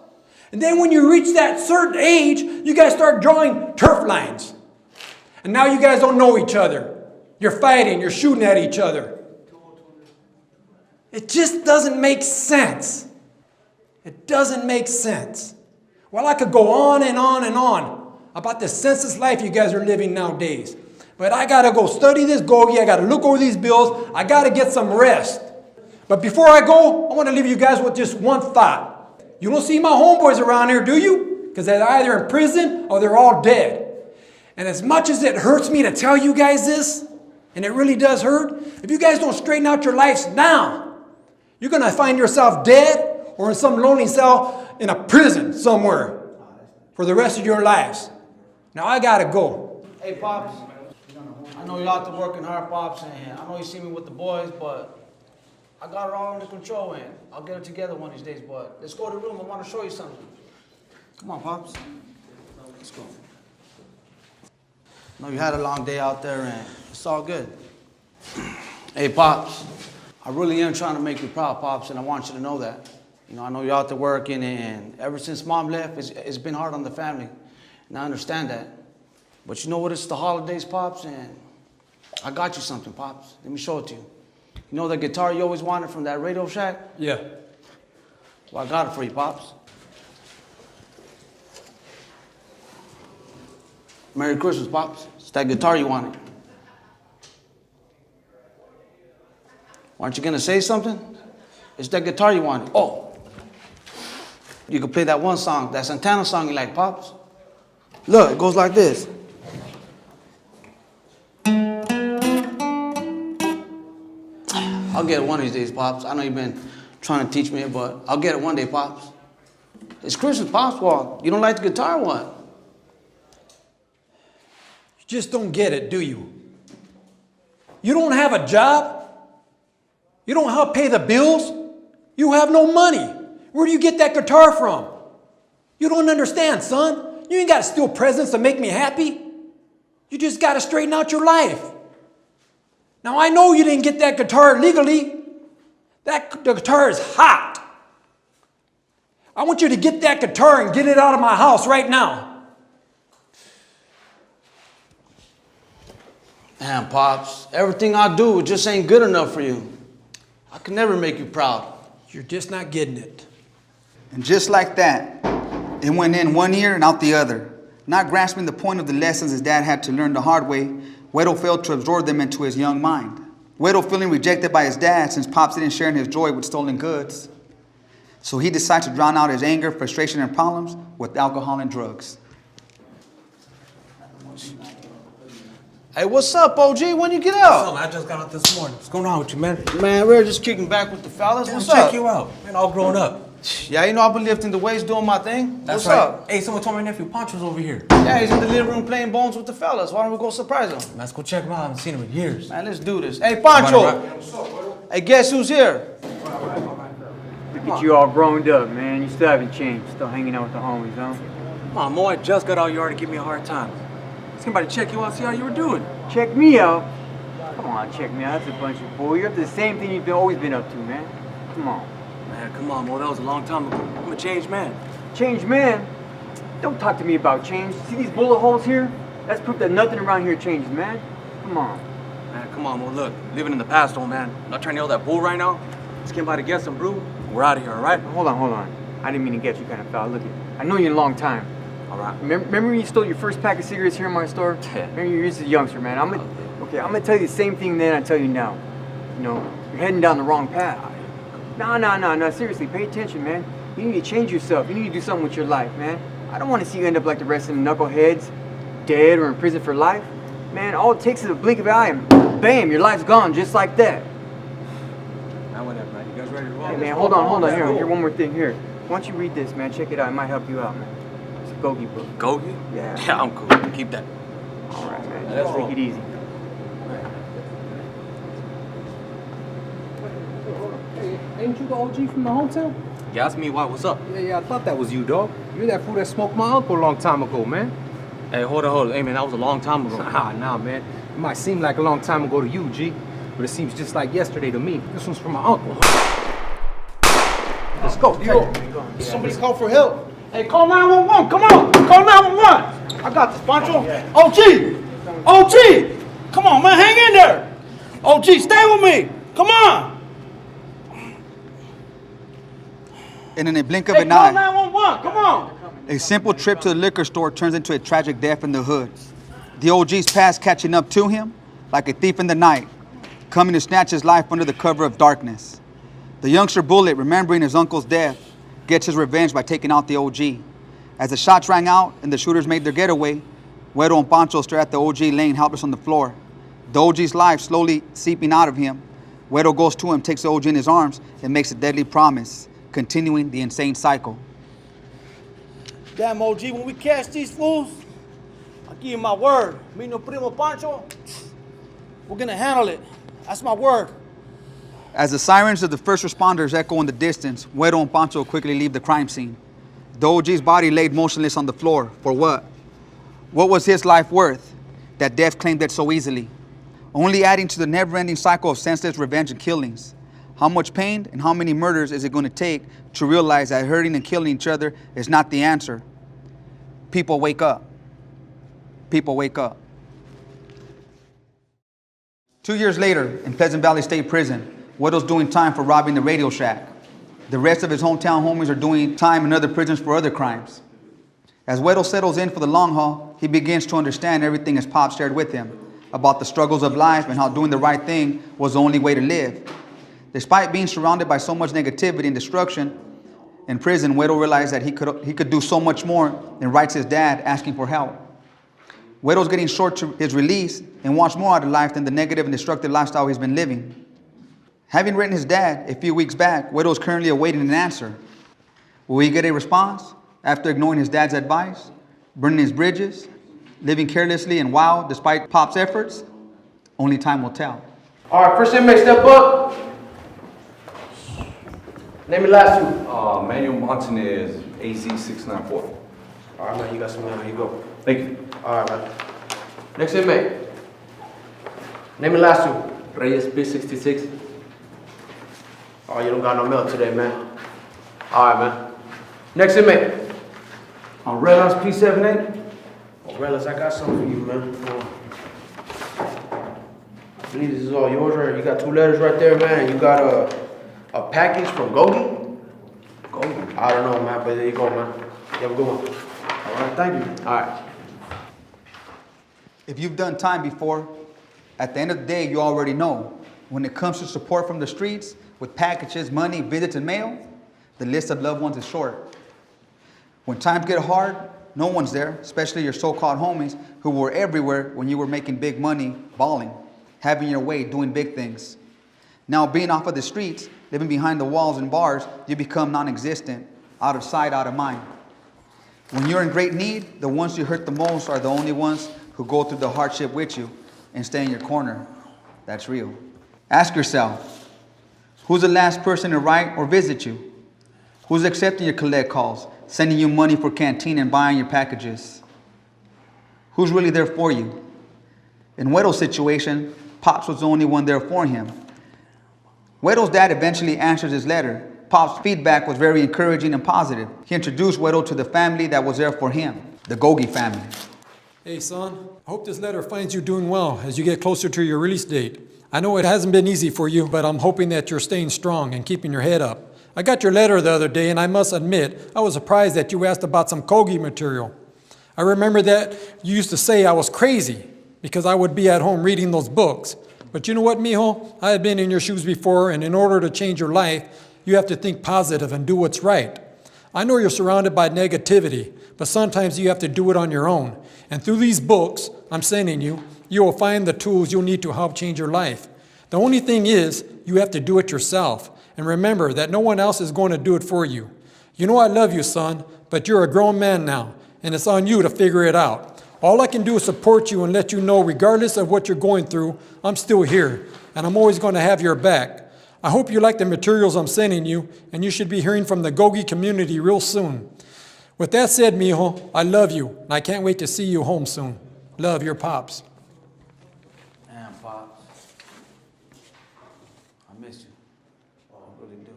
And then when you reach that certain age, you guys start drawing turf lines. And now you guys don't know each other. You're fighting, you're shooting at each other. It just doesn't make sense. It doesn't make sense. Well, I could go on and on and on about the senseless life you guys are living nowadays. But I got to go study this GOGI. I got to look over these bills. I got to get some rest. But before I go, I want to leave you guys with just one thought. You don't see my homeboys around here, do you? Because they're either in prison or they're all dead. And as much as it hurts me to tell you guys this, and it really does hurt, if you guys don't straighten out your lives now, you're going to find yourself dead or in some lonely cell in a prison somewhere for the rest of your lives. Now I got to go. Hey, Pops. I know you're out there working hard, Pops, and I know you see me with the boys, but I got it all under control, and I'll get it together one of these days, but let's go to the room. I want to show you something. Come on, Pops. Let's go. I know you had a long day out there, and it's all good. Hey, Pops. I really am trying to make you proud, Pops, and I want you to know that. You know, I know you're out there working, and ever since Mom left, it's been hard on the family, and I understand that. But you know what? It's the holidays, Pops, and I got you something, Pops. Let me show it to you. You know the guitar you always wanted from that Radio Shack? Yeah. Well, I got it for you, Pops. Merry Christmas, Pops. It's that guitar you wanted. Aren't you going to say something? It's that guitar you wanted. Oh. You can play that one song, that Santana song you like, Pops. Look, it goes like this. I'll get it one of these days, Pops. I know you've been trying to teach me it, but I'll get it one day, Pops. It's Christmas, Pops. Well, you don't like the guitar or what? You just don't get it, do you? You don't have a job? You don't help pay the bills? You have no money. Where do you get that guitar from? You don't understand, son. You ain't got to steal presents to make me happy. You just got to straighten out your life. Now, I know you didn't get that guitar legally. The guitar is hot. I want you to get that guitar and get it out of my house right now. Man, Pops, everything I do just ain't good enough for you. I can never make you proud. You're just not getting it. And just like that, it went in one ear and out the other. Not grasping the point of the lessons his dad had to learn the hard way, Weddle failed to absorb them into his young mind. Weddle feeling rejected by his dad since Pops didn't share in his joy with stolen goods. So he decided to drown out his anger, frustration, and problems with alcohol and drugs. Hey, what's up, OG? When you get out? I just got out this morning. What's going on with you, man? Man, we're just kicking back with the fellas. What's up? Check you out. Man, all grown up. Yeah, you know, I've been lifting the weights, doing my thing. That's What's right. up? Hey, someone told my nephew Poncho's over here. Yeah, he's in the living room playing bones with the fellas. Why don't we go surprise him? Let's go check him out. I haven't seen him in years. Man, let's do this. Hey, Poncho. Hey, guess who's here? Look at you all grown up, man. You still haven't changed. Still hanging out with the homies, huh? Come on, Mo, I just got out of yard to give me a hard time. Somebody check you out, see how you were doing. Check me out? Come on, check me out. That's a bunch of bull. You're up to the same thing you've always been up to, man. Come on. Man, come on, Mo. That was a long time ago. I'm a changed man. Changed man? Don't talk to me about change. See these bullet holes here? That's proof that nothing around here changes, man. Come on. Man, come on, Mo. Look, living in the past, old man. I'm not trying to yell that bull right now. Just came by to get some brew. We're out of here, all right? Hold on. I didn't mean to get you kind of foul. Look, I know you in a long time. All right. Remember when you stole your first pack of cigarettes here in my store? Yeah. Remember you're just a youngster, man. I'm gonna tell you the same thing then I tell you now. You know, you're heading down the wrong path. No, seriously, pay attention, man. You need to change yourself. You need to do something with your life, man. I don't want to see you end up like the rest of the knuckleheads, dead or in prison for life. Man, all it takes is a blink of an eye and bam, your life's gone just like that. Now whatever, man. You guys ready to roll? Hey, man, hold on. Here, one more thing here. Why don't you read this, man? Check it out. It might help you out, man. GOGI book. GOGI? Yeah. Yeah, I'm cool. Keep that. All right, man. Let's Take roll. it easy. Ain't you the OG from the hometown? Yeah, that's me. Why? What's up? Yeah, I thought that was you, dog. You're that fool that smoked my uncle a long time ago, man. Hey, hold on. Hey, man, that was a long time ago. Nah, man. It might seem like a long time ago to you, G, but it seems just like yesterday to me. This one's from my uncle. Let's go. Yo, somebody call for help. Hey, call 911. Come on. Call 911. I got this, Pancho. OG. OG. Come on, man. Hang in there. OG, stay with me. Come on. And in a blink of an eye, 911. Come on. a simple trip to the liquor store turns into a tragic death in the hood. The OG's past catching up to him like a thief in the night, coming to snatch his life under the cover of darkness. The youngster Bullet, remembering his uncle's death, gets his revenge by taking out the OG. As the shots rang out and the shooters made their getaway, Güero and Pancho stare at the OG laying helpless on the floor. The OG's life slowly seeping out of him. Güero goes to him, takes the OG in his arms, and makes a deadly promise, continuing the insane cycle. Damn, OG, when we catch these fools, I give you my word. Me no primo Pancho, we're gonna handle it. That's my word. As the sirens of the first responders echo in the distance, Güero and Pancho quickly leave the crime scene. The OG's body laid motionless on the floor. For what? What was his life worth that death claimed it so easily? Only adding to the never-ending cycle of senseless revenge and killings. How much pain and how many murders is it going to take to realize that hurting and killing each other is not the answer? People wake up. People wake up. 2 years later, in Pleasant Valley State Prison, Güero's doing time for robbing the Radio Shack. The rest of his hometown homies are doing time in other prisons for other crimes. As Güero settles in for the long haul, he begins to understand everything his pops shared with him about the struggles of life and how doing the right thing was the only way to live. Despite being surrounded by so much negativity and destruction, in prison, Güero realized that he could do so much more and writes his dad asking for help. Güero's getting short to his release and wants more out of life than the negative and destructive lifestyle he's been living. Having written his dad a few weeks back, Güero is currently awaiting an answer. Will he get a response after ignoring his dad's advice, burning his bridges, living carelessly and wild despite Pop's efforts? Only time will tell. All right, first inmate, step up. Name and last two. Manuel Montanez, AZ694. All right, man, you got some mail. Here you go. Thank you. All right, man. Next inmate. Name and last two. Reyes P66. Oh, you don't got no mail today, man. All right, man. Next inmate. Reynolds P78. Oh, Relis, I got something for you, man. I believe this is all yours, right? You got 2 letters right there, man. And you got a package from GOGI? GOGI? I don't know, man, but there you go, man. You have a good one. All right, thank you. All right. If you've done time before, at the end of the day, you already know. When it comes to support from the streets, with packages, money, visits, and mail, the list of loved ones is short. When times get hard, no one's there, especially your so-called homies who were everywhere when you were making big money, balling, having your way, doing big things. Now, being off of the streets, living behind the walls and bars, you become non-existent, out of sight, out of mind. When you're in great need, the ones you hurt the most are the only ones who go through the hardship with you and stay in your corner. That's real. Ask yourself, who's the last person to write or visit you? Who's accepting your collect calls, sending you money for canteen and buying your packages? Who's really there for you? In Güero's situation, Pops was the only one there for him. Güero's dad eventually answered his letter. Pop's feedback was very encouraging and positive. He introduced Güero to the family that was there for him, the GOGI family. Hey son, I hope this letter finds you doing well as you get closer to your release date. I know it hasn't been easy for you, but I'm hoping that you're staying strong and keeping your head up. I got your letter the other day, and I must admit, I was surprised that you asked about some GOGI material. I remember that you used to say I was crazy because I would be at home reading those books. But you know what, mijo? I had been in your shoes before, and in order to change your life, you have to think positive and do what's right. I know you're surrounded by negativity, but sometimes you have to do it on your own. And through these books I'm sending you, you will find the tools you'll need to help change your life. The only thing is, you have to do it yourself. And remember that no one else is going to do it for you. You know I love you, son, but you're a grown man now, and it's on you to figure it out. All I can do is support you and let you know, regardless of what you're going through, I'm still here, and I'm always going to have your back. I hope you like the materials I'm sending you, and you should be hearing from the GOGI community real soon. With that said, mijo, I love you, and I can't wait to see you home soon. Love, your Pops. Damn, Pops. I miss you. I really do.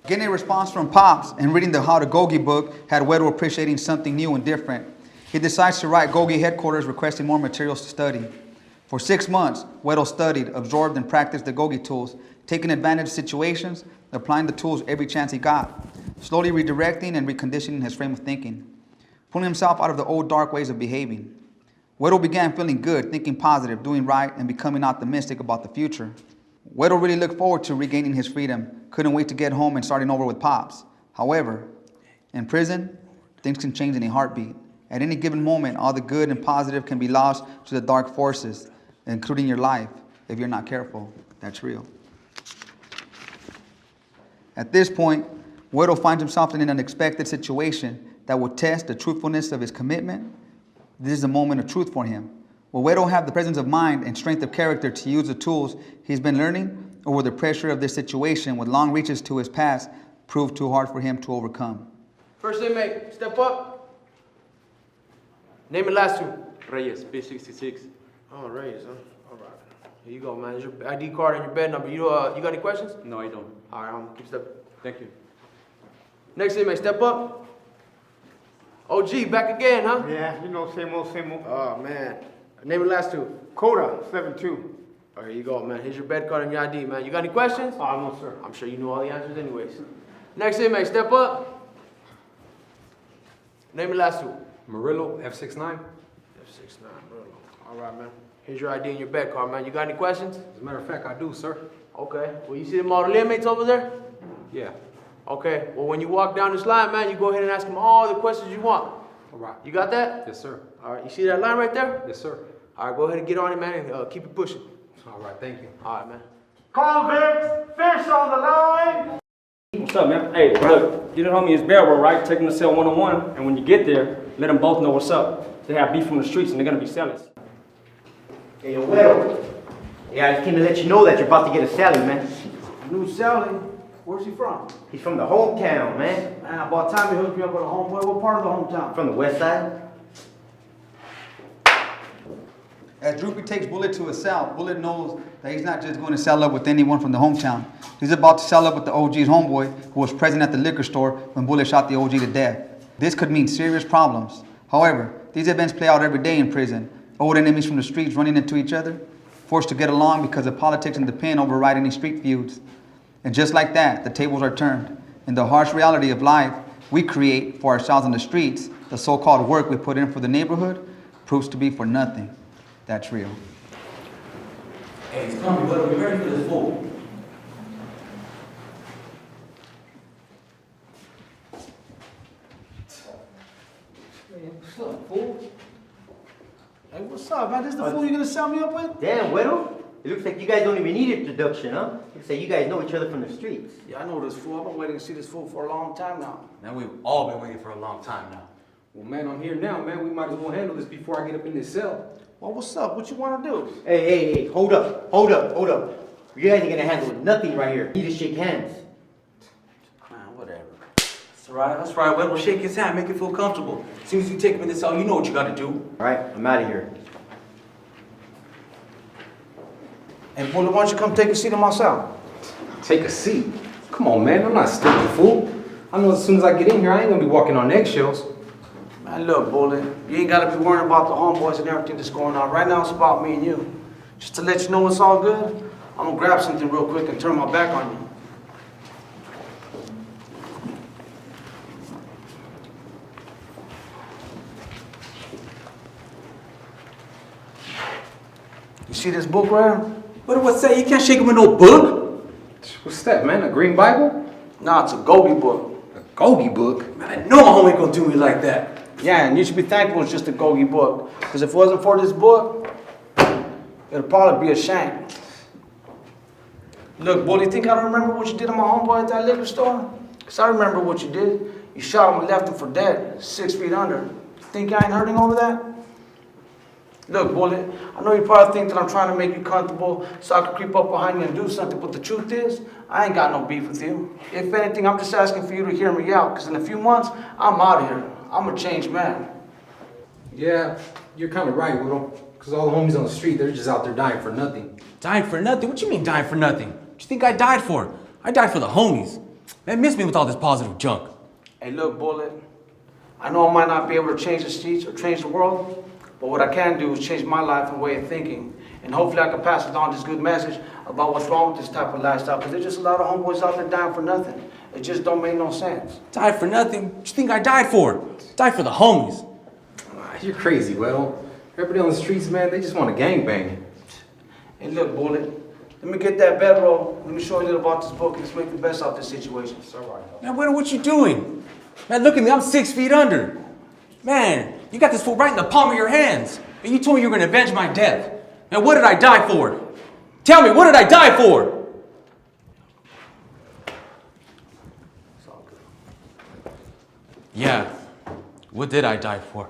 Getting a response from Pops and reading the How to GOGI book had Weddle appreciating something new and different. He decides to write GOGI headquarters requesting more materials to study. For 6 months, Weddle studied, absorbed, and practiced the GOGI tools, taking advantage of situations, applying the tools every chance he got, slowly redirecting and reconditioning his frame of thinking, pulling himself out of the old dark ways of behaving. Weddle began feeling good, thinking positive, doing right, and becoming optimistic about the future. Weddle really looked forward to regaining his freedom, couldn't wait to get home and starting over with Pops. However, in prison, things can change in a heartbeat. At any given moment, all the good and positive can be lost to the dark forces, including your life, if you're not careful. That's real. At this point, Weddle finds himself in an unexpected situation that will test the truthfulness of his commitment. This is a moment of truth for him. Will Weddle have the presence of mind and strength of character to use the tools he's been learning, or will the pressure of this situation with long reaches to his past prove too hard for him to overcome? First inmate, step up. Name and last two. Reyes, B66. Oh, Reyes, huh? All right. Here you go, man. Here's your ID card and your bed number. You got any questions? No, I don't. All right, keep stepping. Thank you. Next inmate, step up. OG, back again, huh? Yeah, you know, same old, same old. Oh, man. Name and last two. Coda, 7-2. Oh, here you go, man. Here's your bed card and your ID, man. You got any questions? No, sir. I'm sure you know all the answers anyways. Next inmate, step up. Name and last two. Murillo, F69. F69, bro. All right, man. Here's your ID and your bed card, man. You got any questions? As a matter of fact, I do, sir. Okay. Well, you see the model inmates over there? Yeah. Okay. Well, when you walk down this line, man, you go ahead and ask them all the questions you want. All right. You got that? Yes, sir. All right. You see that line right there? Yes, sir. All right. Go ahead and get on it, man, and keep it pushing. All right, thank you. All right, man. Convicts, fish on the line. What's up, man? Hey, look, you the homie is Barrel, right? Take them to cell 101, and when you get there, let them both know what's up. They have beef from the streets, and they're gonna be sellers. Hey, yo, Weddle. Yeah, I just came to let you know that you're about to get a Sally, man. New Sally. Where's he from? He's from the hometown, man. Man, about time he hooked me up with a homeboy. What part of the hometown? From the west side. As Droopy takes Bullet to his cell, Bullet knows that he's not just going to sell up with anyone from the hometown. He's about to sell up with the OG's homeboy who was present at the liquor store when Bullet shot the OG to death. This could mean serious problems. However, these events play out every day in prison. Old enemies from the streets running into each other, forced to get along because of politics in the pen override any street feuds. And just like that, the tables are turned. In the harsh reality of life we create for ourselves in the streets, the so-called work we put in for the neighborhood proves to be for nothing. That's real. Hey, it's coming, but we ready for this fool. What's up, fool? Hey, what's up, man? This the fool you gonna sell me up with? Damn, Weddle. It looks like you guys don't even need introduction, huh? Looks like you guys know each other from the streets. Yeah, I know this fool. I've been waiting to see this fool for a long time now. Man, we've all been waiting for a long time now. Well, man, I'm here now, man. We might as well handle this before I get up in this cell. Well, what's up? What you want to do? Hey, hold up. You guys ain't gonna handle nothing right here. You need to shake hands. Man, whatever. That's right. We'll shake his hand, make him feel comfortable. As soon as you take him in the cell, you know what you gotta do. All right, I'm out of here. Hey, Bullet, why don't you come take a seat in my cell? Take a seat? Come on, man. I'm not stupid, fool. I know as soon as I get in here, I ain't gonna be walking on eggshells. Man, look, Bullet, you ain't gotta be worrying about the homeboys and everything that's going on. Right now, it's about me and you. Just to let you know it's all good, I'm gonna grab something real quick and turn my back on you. You see this book right here? What do I say? You can't shake him with no book. What's that, man? A green Bible? Nah, it's a GOGI book. A GOGI book? Man, I know my homie gonna do me like that. Yeah, and you should be thankful it's just a GOGI book. Because if it wasn't for this book, it'd probably be a shame. Look, boy, do you think I don't remember what you did to my homeboy at that liquor store? Because I remember what you did. You shot him and left him for dead, 6 feet under. Think I ain't hurting over that? Look, Bullet, I know you probably think that I'm trying to make you comfortable so I can creep up behind you and do something, but the truth is, I ain't got no beef with you. If anything, I'm just asking for you to hear me out, because in a few months, I'm out of here. I'm a changed man. Yeah, you're kind of right, Widow. Because all the homies on the street, they're just out there dying for nothing. Dying for nothing? What you mean dying for nothing? What you think I died for? I died for the homies. Man, miss me with all this positive junk. Hey, look, Bullet, I know I might not be able to change the streets or change the world, but what I can do is change my life and way of thinking. And hopefully I can pass on this good message about what's wrong with this type of lifestyle, because there's just a lot of homeboys out there dying for nothing. It just don't make no sense. Died for nothing? What you think I died for? Died for the homies. You're crazy, Widow. Everybody on the streets, man, they just want to gangbang. Hey, look, Bullet, let me get that bedroll. Let me show you a little about this book and let's make the best out of this situation. It's all right. Man, Widow, what you doing? Man, look at me, I'm 6 feet under. Man, you got this fool right in the palm of your hands. And you told me you were going to avenge my death. Man, what did I die for? Tell me, what did I die for? Yeah, what did I die for?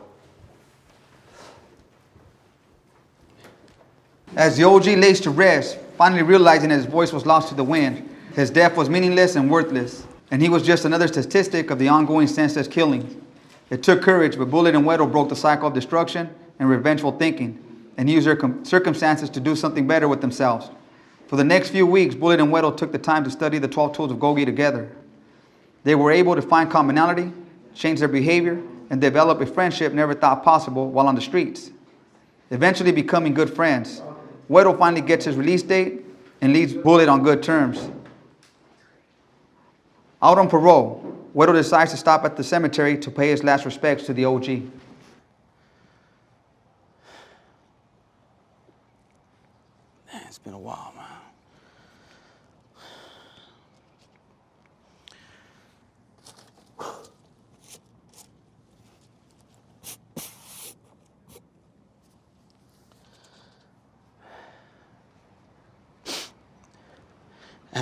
As the OG lays to rest, finally realizing that his voice was lost to the wind, his death was meaningless and worthless, and he was just another statistic of the ongoing senseless killings. It took courage, but Bullet and Weddle broke the cycle of destruction and revengeful thinking, and used their circumstances to do something better with themselves. For the next few weeks, Bullet and Weddle took the time to study the 12 tools of GOGI together. They were able to find commonality, change their behavior, and develop a friendship never thought possible while on the streets, eventually becoming good friends. Weddle finally gets his release date and leaves Bullet on good terms. Out on parole, Weddle decides to stop at the cemetery to pay his last respects to the OG. Man, it's been a while, man.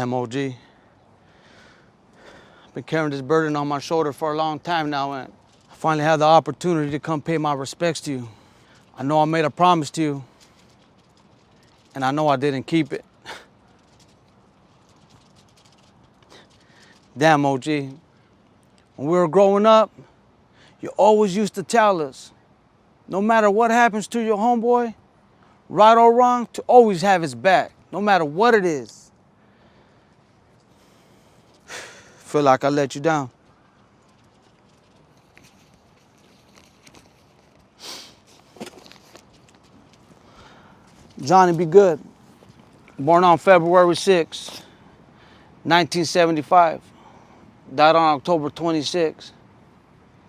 MOG. I've been carrying this burden on my shoulder for a long time now, and I finally had the opportunity to come pay my respects to you. I know I made a promise to you, and I know I didn't keep it. Damn, OG. When we were growing up, you always used to tell us, no matter what happens to your homeboy, right or wrong, to always have his back, no matter what it is. Feel like I let you down. Johnny Be Good, born on February 6, 1975, died on October 26,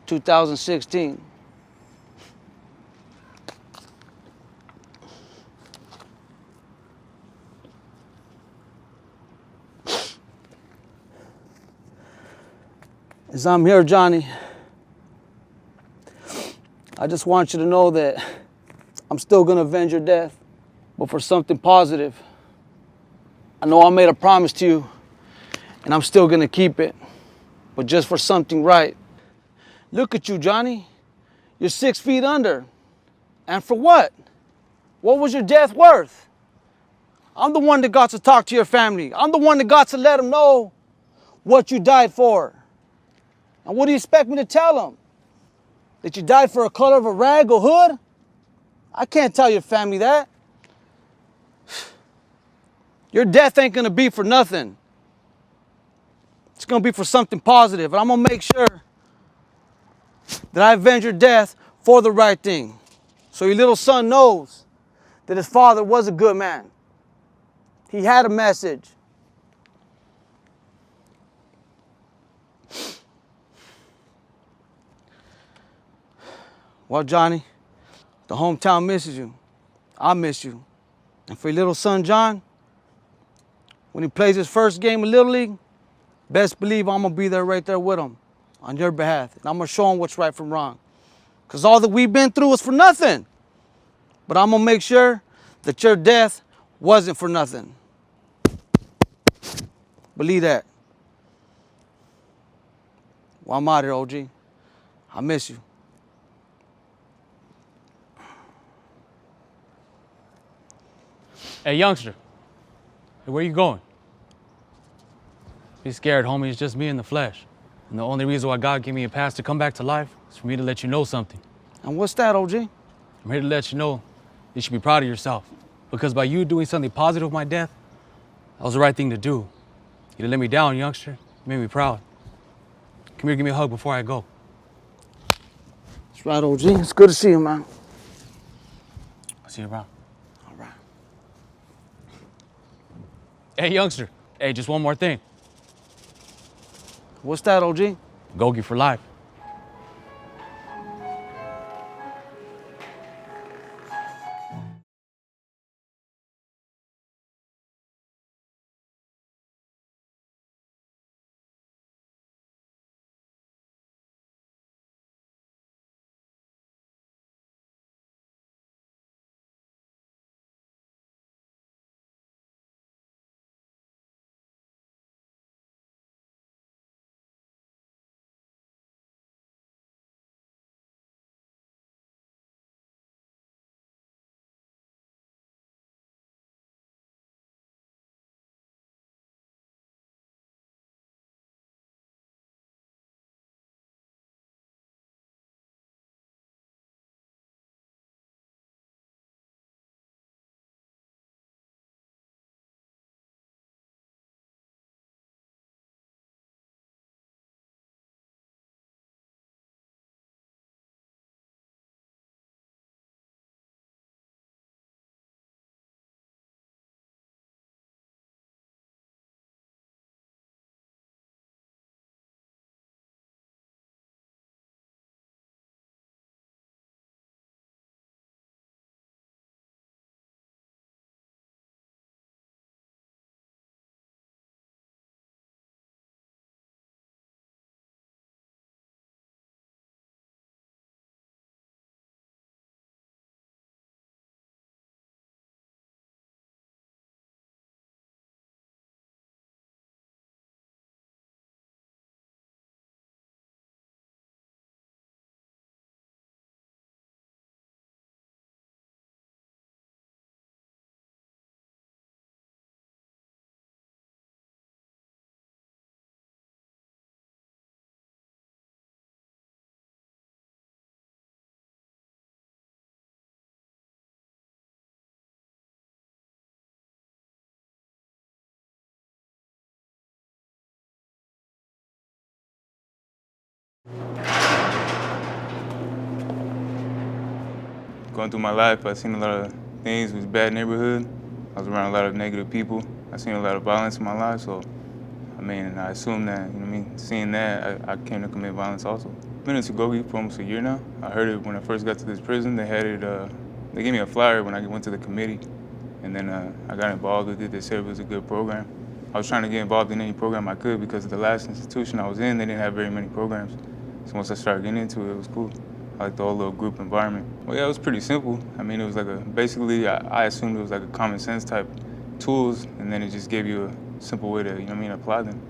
2016. As I'm here, Johnny, I just want you to know that I'm still gonna avenge your death, but for something positive. I know I made a promise to you, and I'm still gonna keep it, but just for something right. Look at you, Johnny. You're 6 feet under. And for what? What was your death worth? I'm the one that got to talk to your family. I'm the one that got to let them know what you died for. And what do you expect me to tell them? That you died for a color of a rag or hood? I can't tell your family that. Your death ain't gonna be for nothing. It's gonna be for something positive, and I'm gonna make sure that I avenge your death for the right thing. So your little son knows that his father was a good man. He had a message. Well, Johnny, the hometown misses you. I miss you. And for your little son, John, when he plays his first game of Little League, best believe I'm going to be there right there with him on your behalf. And I'm going to show him what's right from wrong. Because all that we've been through was for nothing. But I'm going to make sure that your death wasn't for nothing. Believe that. Well, I'm out here, OG. I miss you. Hey, youngster. Hey, where you going? Be scared, homie. It's just me in the flesh. And the only reason why God gave me a pass to come back to life is for me to let you know something. And what's that, OG? I'm here to let you know you should be proud of yourself. Because by you doing something positive with my death, that was the right thing to do. You didn't let me down, youngster. You made me proud. Come here, give me a hug before I go. That's right, OG. It's good to see you, man. I'll see you around. All right. Hey, youngster. Hey, just one more thing. What's that, OG? GOGI for life. Going through my life, I've seen a lot of things. It was a bad neighborhood. I was around a lot of negative people. I've seen a lot of violence in my life, so I mean, I assume that, you know what I mean, seeing that, I came to commit violence also. I've been into GOGI for almost a year now. I heard it when I first got to this prison. They had it, they gave me a flyer when I went to the committee, and then I got involved with it. They said it was a good program. I was trying to get involved in any program I could because the last institution I was in, they didn't have very many programs. So once I started getting into it, it was cool. I like the whole little group environment. Well, yeah, it was pretty simple. I mean, it was like basically, I assumed it was like a common sense type tools, and then it just gave you a simple way to, you know what I mean, apply them.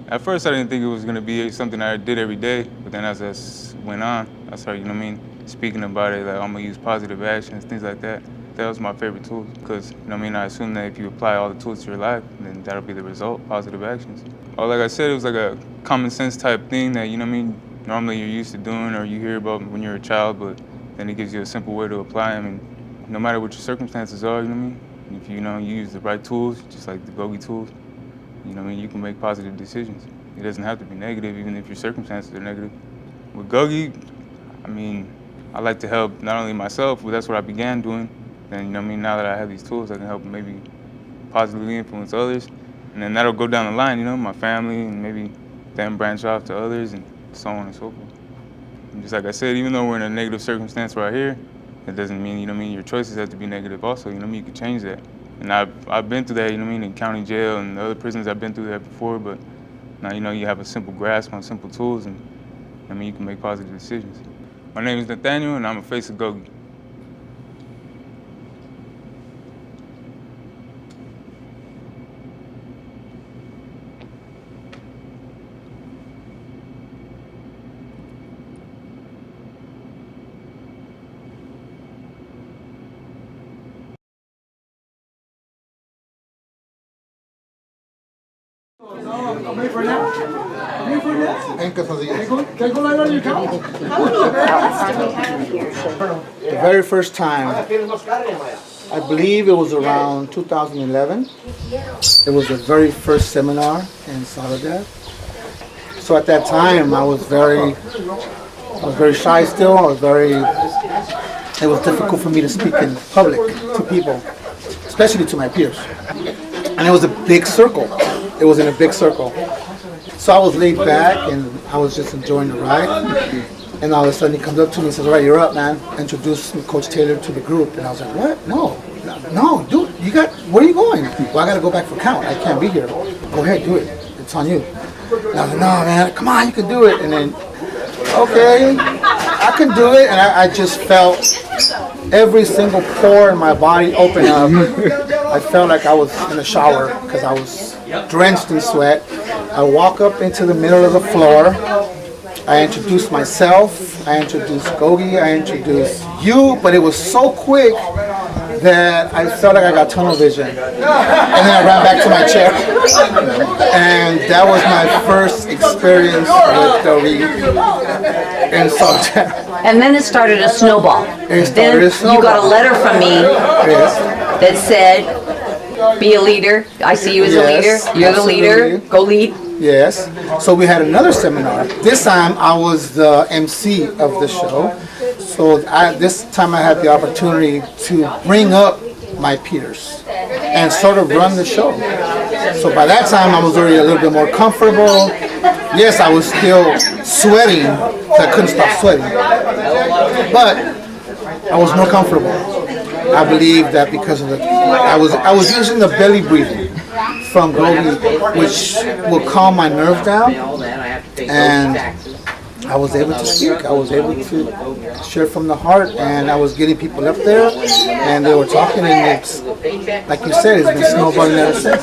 At first, I didn't think it was gonna be something I did every day, but then as I went on, I started, you know what I mean, speaking about it, like I'm gonna use positive actions, things like that. That was my favorite tool, because, you know what I mean, I assume that if you apply all the tools to your life, then that'll be the result, positive actions. Well, like I said, it was like a common sense type thing that, you know what I mean, normally you're used to doing or you hear about when you're a child, but then it gives you a simple way to apply them. And no matter what your circumstances are, you know what I mean, if you know you use the right tools, just like the GOGI tools, you know what I mean, you can make positive decisions. It doesn't have to be negative, even if your circumstances are negative. With GOGI, I mean, I like to help not only myself, but that's what I began doing. And you know what I mean, now that I have these tools, I can help maybe positively influence others. And then that'll go down the line, you know, my family, and maybe then branch off to others, and so on and so forth. And just like I said, even though we're in a negative circumstance right here, it doesn't mean, you know what I mean, your choices have to be negative also, you know what I mean, you can change that. And I've been through that, you know what I mean, in county jail and the other prisons I've been through that before, but now, you know, you have a simple grasp on simple tools, and I mean, you can make positive decisions. My name is Nathaniel, and I'm a face of GOGI. The very first time, I believe it was around 2011. It was the very first seminar in Soledad. So at that time, I was very shy still. It was difficult for me to speak in public to people, especially to my peers. And it was a big circle. It was in a big circle. So I was laid back and I was just enjoying the ride. And all of a sudden he comes up to me and says, "All right, you're up, man." Introduced Coach Taylor to the group. And I was like, "What? No, dude, where are you going?" "Well, I got to go back for count. I can't be here." "Go ahead, do it. It's on you." And I was like, "No, man, come on, you can do it." And then, okay, I can do it. And I just felt every single pore in my body open up. I felt like I was in a shower because I was drenched in sweat. I walk up into the middle of the floor. I introduced myself, I introduced GOGI, I introduced you, but it was so quick that I felt like I got tunnel vision. And then I ran back to my chair. And that was my first experience with GOGI in Solitaire. And then it started a snowball. Then you got a letter from me that said, "Be a leader. I see you as a leader. You're the leader. Go lead." Yes. So we had another seminar. This time I was the MC of the show. So this time I had the opportunity to bring up my peers and sort of run the show. So by that time I was already a little bit more comfortable. Yes, I was still sweating. I couldn't stop sweating. But I was more comfortable. I believe that because of I was using the belly breathing from GOGI, which will calm my nerves down, and I was able to speak. I was able to share from the heart, and I was getting people up there, and they were talking, and it's, like you said, it's been snowballing ever since.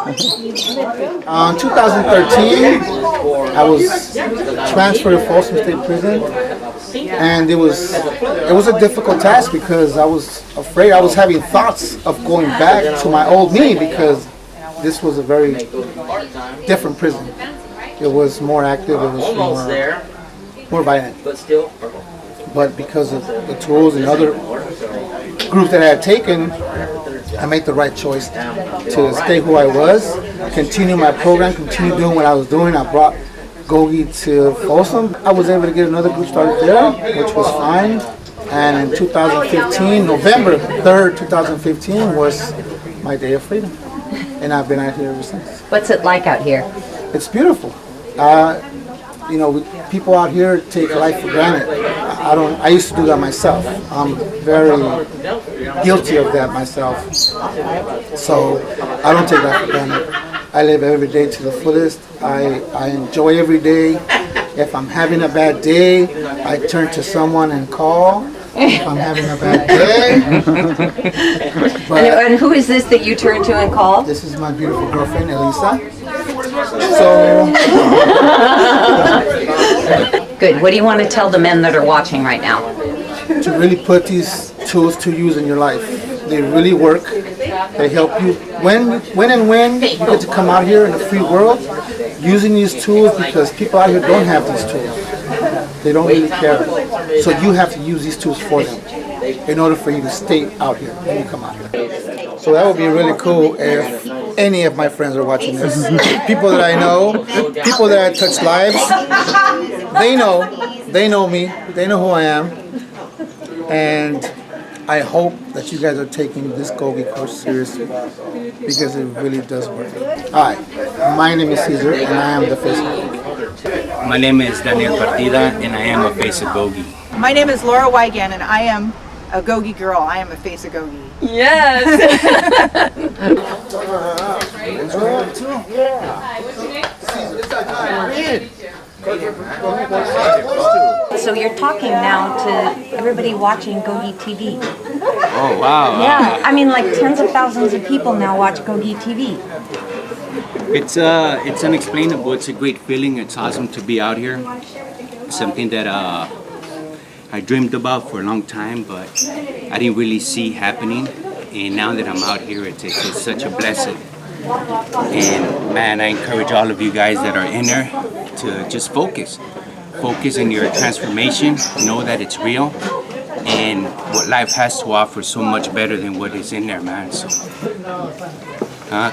In 2013, I was transferred to Folsom State Prison, and it was a difficult task because I was afraid. I was having thoughts of going back to my old me because this was a very different prison. It was more active. It was more violent. But because of the tools and other groups that I had taken, I made the right choice to stay who I was, continue my program, continue doing what I was doing. I brought GOGI to Folsom. I was able to get another group started there, which was fine. And in 2015, November 3rd, 2015 was my day of freedom. And I've been out here ever since. What's it like out here? It's beautiful. You know, people out here take life for granted. I used to do that myself. I'm very guilty of that myself. So I don't take life for granted. I live every day to the fullest. I enjoy every day. If I'm having a bad day, I turn to someone and call. If I'm having a bad day. And who is this that you turn to and call? This is my beautiful girlfriend, Elisa. Good. What do you want to tell the men that are watching right now? To really put these tools to use in your life. They really work. They help you. When you get to come out here in the free world, using these tools, because people out here don't have these tools. They don't really care. So you have to use these tools for them in order for you to stay out here when you come out here. So that would be really cool if any of my friends are watching this. People that I know, people that I touch lives, they know me, they know who I am, and I hope that you guys are taking this GOGI course seriously because it really does work. Hi, my name is Caesar and I am the face of GOGI. My name is Daniel Partida and I am a face of GOGI. My name is Laura Wygan and I am a GOGI girl. I am a face of GOGI. Yes! So you're talking now to everybody watching GOGI TV. Oh, wow. Yeah, I mean like tens of thousands of people now watch GOGI TV. It's unexplainable. It's a great feeling. It's awesome to be out here. Something that I dreamed about for a long time, but I didn't really see happening. And now that I'm out here, it's such a blessing. And man, I encourage all of you guys that are in there to just focus. Focus on your transformation, know that it's real, and what life has to offer is so much better than what is in there, man. So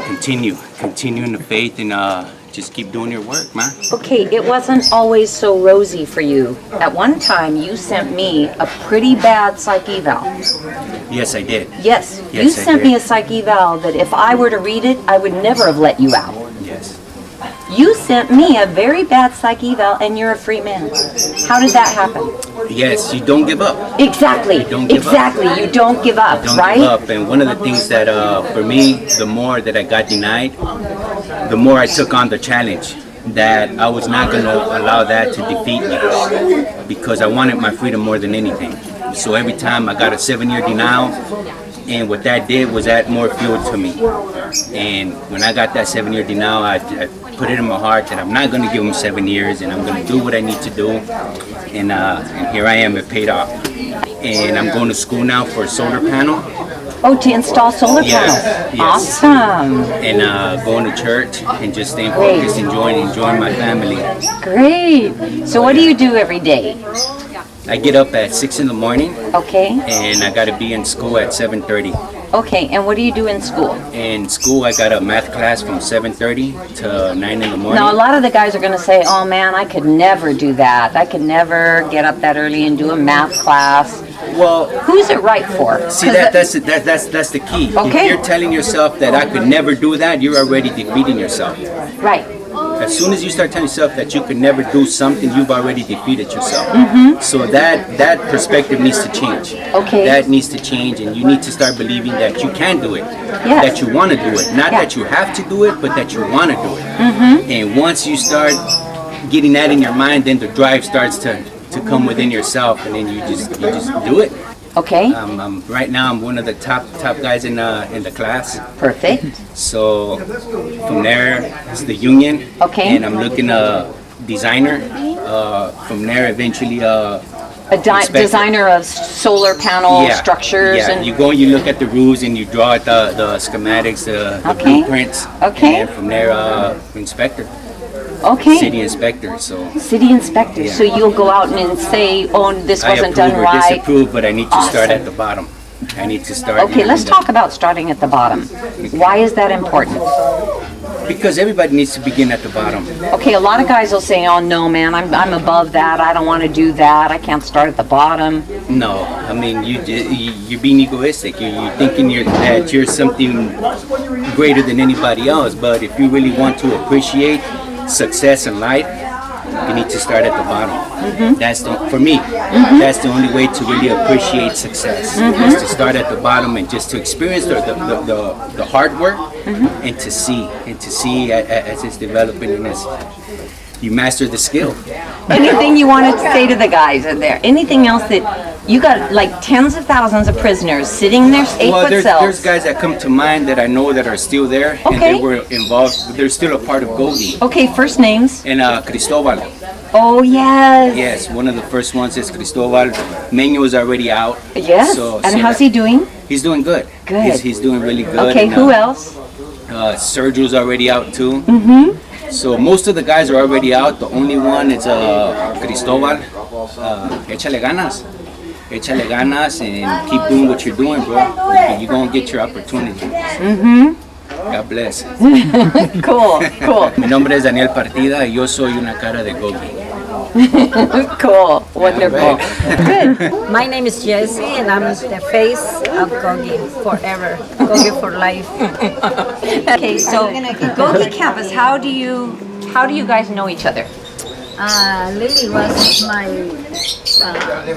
continue in the faith, and just keep doing your work, man. Okay, it wasn't always so rosy for you. At one time, you sent me a pretty bad psych eval. Yes, I did. Yes, Yes, you I sent did. me a psych eval that if I were to read it, I would never have let you out. Yes. You sent me a very bad psych eval, and you're a free man. How did that happen? Yes, you don't give up. Exactly. don't give up. Exactly. You don't give up, Don't right? give up. And one of the things that, for me, the more that I got denied, the more I took on the challenge. That I was not going to allow that to defeat me, because I wanted my freedom more than anything. So every time I got a 7-year denial, and what that did was add more fuel to me. And when I got that 7-year denial, I put it in my heart that I'm not going to give them 7 years, and I'm going to do what I need to do. And here I am, it paid off. And I'm going to school now for a solar panel. Oh, to install solar panels. Yes. Awesome. And going to church and just staying Great. focused, enjoying my family. Great. So what do you do every day? I get up at 6 in the morning. Okay. And I got to be in school at 7:30. Okay, and what do you do in school? In school, I got a math class from 7:30 to 9 in the morning. Now, a lot of the guys are going to say, oh man, I could never do that. I could never get up that early and do a math class. Well, who's it right for? See, that's the key. Okay. If you're telling yourself that I could never do that, you're already defeating yourself. Right. As soon as you start telling yourself that you could never do something, you've already defeated yourself. So that perspective needs to change. Okay. That needs to change, and you need to start believing that you can do it. Yes. That you want to do it. Not that you have to do it, but that you want to do it. And once you start getting that in your mind, then the drive starts to come within yourself, and then you just do it. Okay. Right now, I'm one of the top guys in the class. Perfect. So from there, it's the union. Okay. And I'm looking designer. From there, eventually designer of solar panel structures. Yeah. And You go and you look at the roofs and you draw out the schematics, the blueprints. Okay. And from there, inspector. Okay. City inspector. So. City inspector. Yeah. So you'll go out and say, oh, this wasn't done I approve or right. disapprove, but I need to start Awesome. at the bottom. I need to start. Okay, let's talk about starting at the bottom. Why is that important? Because everybody needs to begin at the bottom. Okay, a lot of guys will say, oh no man, I'm above that, I don't want to do that, I can't start at the bottom. No, I mean, you're being egoistic. You're thinking that you're something greater than anybody else, but if you really want to appreciate success in life, you need to start at the bottom. That's for me. That's the only way to really appreciate success. Is to start at the bottom and just to experience the hard work and to see as it's developing and as you master the skill. Anything you wanted to say to the guys in there? Anything else that you got, like tens of thousands of prisoners sitting in their 8-foot cells? There's guys that come to mind that I know that are still there, and they were involved. They're still a part of GOGI. Okay, first names. And Cristobal. Oh yes. Yes, one of the first ones is Cristobal. Meño is already out. Yes. And how's he doing? He's doing good. Good. He's doing really good. Okay, and, who else? Sergio's already out too. So most of the guys are already out. The only one is Cristobal. Échale ganas. Échale ganas and keep doing what you're doing, bro. You're going to get your opportunity. God bless. Cool. Mi nombre es Daniel Partida y yo soy una cara de GOGI. Cool. Wonderful. Good. My name is Jessie and I'm the face of GOGI forever. GOGI for life. Okay, so GOGI campus, how do you guys know each other? Lily was my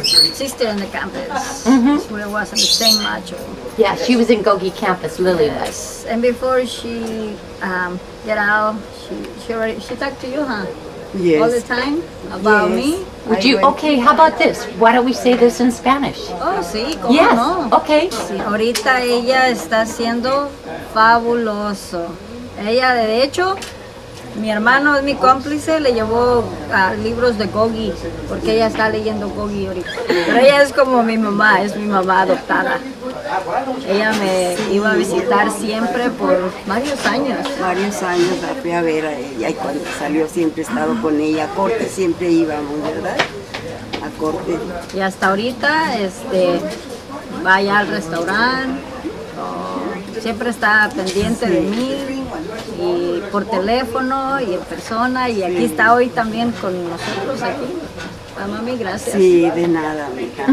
sister in the campus. We was in the same module. Yeah, she was in GOGI campus, Lily was. And before she get out, she talked to you, huh? Yes. All the time about me. Would you? Okay, how about this? Why don't we say this in Spanish? Oh, sí, cómo Yes. no. Okay. Sí, ahorita ella está haciendo fabuloso. Ella, de hecho, mi hermano es mi cómplice, le llevó libros de GOGI, porque ella está leyendo GOGI ahorita. Pero ella es como mi mamá, es mi mamá adoptada. Ella me iba a visitar siempre por varios años. Varios años la fui a ver a ella y cuando salió siempre he estado con ella. A corte siempre íbamos, ¿verdad? A corte. Y hasta ahorita, vaya al restaurante, siempre está pendiente de mí, y por teléfono y en persona, y aquí está hoy también con nosotros aquí. Ah, mami, gracias. Sí, de nada, mija.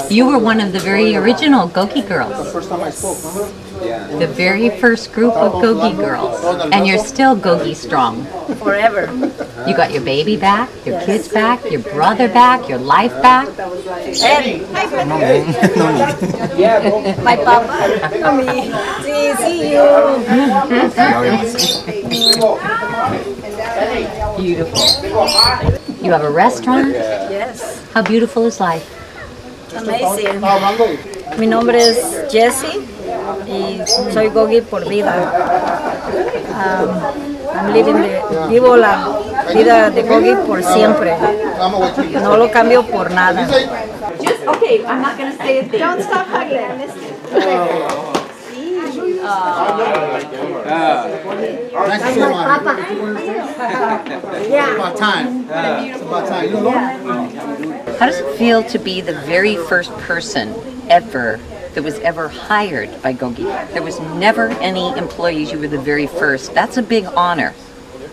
You were one of the very original GOGI girls. The first time I spoke, remember? Yeah. The very first group of GOGI girls. And you're still GOGI strong. Forever. You got your baby back, your kids back, your brother back, your life back. Eddie. My papa. Mami. Sí, see you. Beautiful. You have a restaurant? Yes. How beautiful is life? Amazing. Mi nombre es Jessie y soy GOGI por vida. Vivo la vida de GOGI por siempre. No lo cambio por nada. Just, okay, I'm not going to say a thing. Don't stop hugging. I missed it. Nice to see you, Mom. It's about time. It's about time. You know? How does it feel to be the very first person ever that was ever hired by GOGI? There was never any employees. You were the very first. That's a big honor.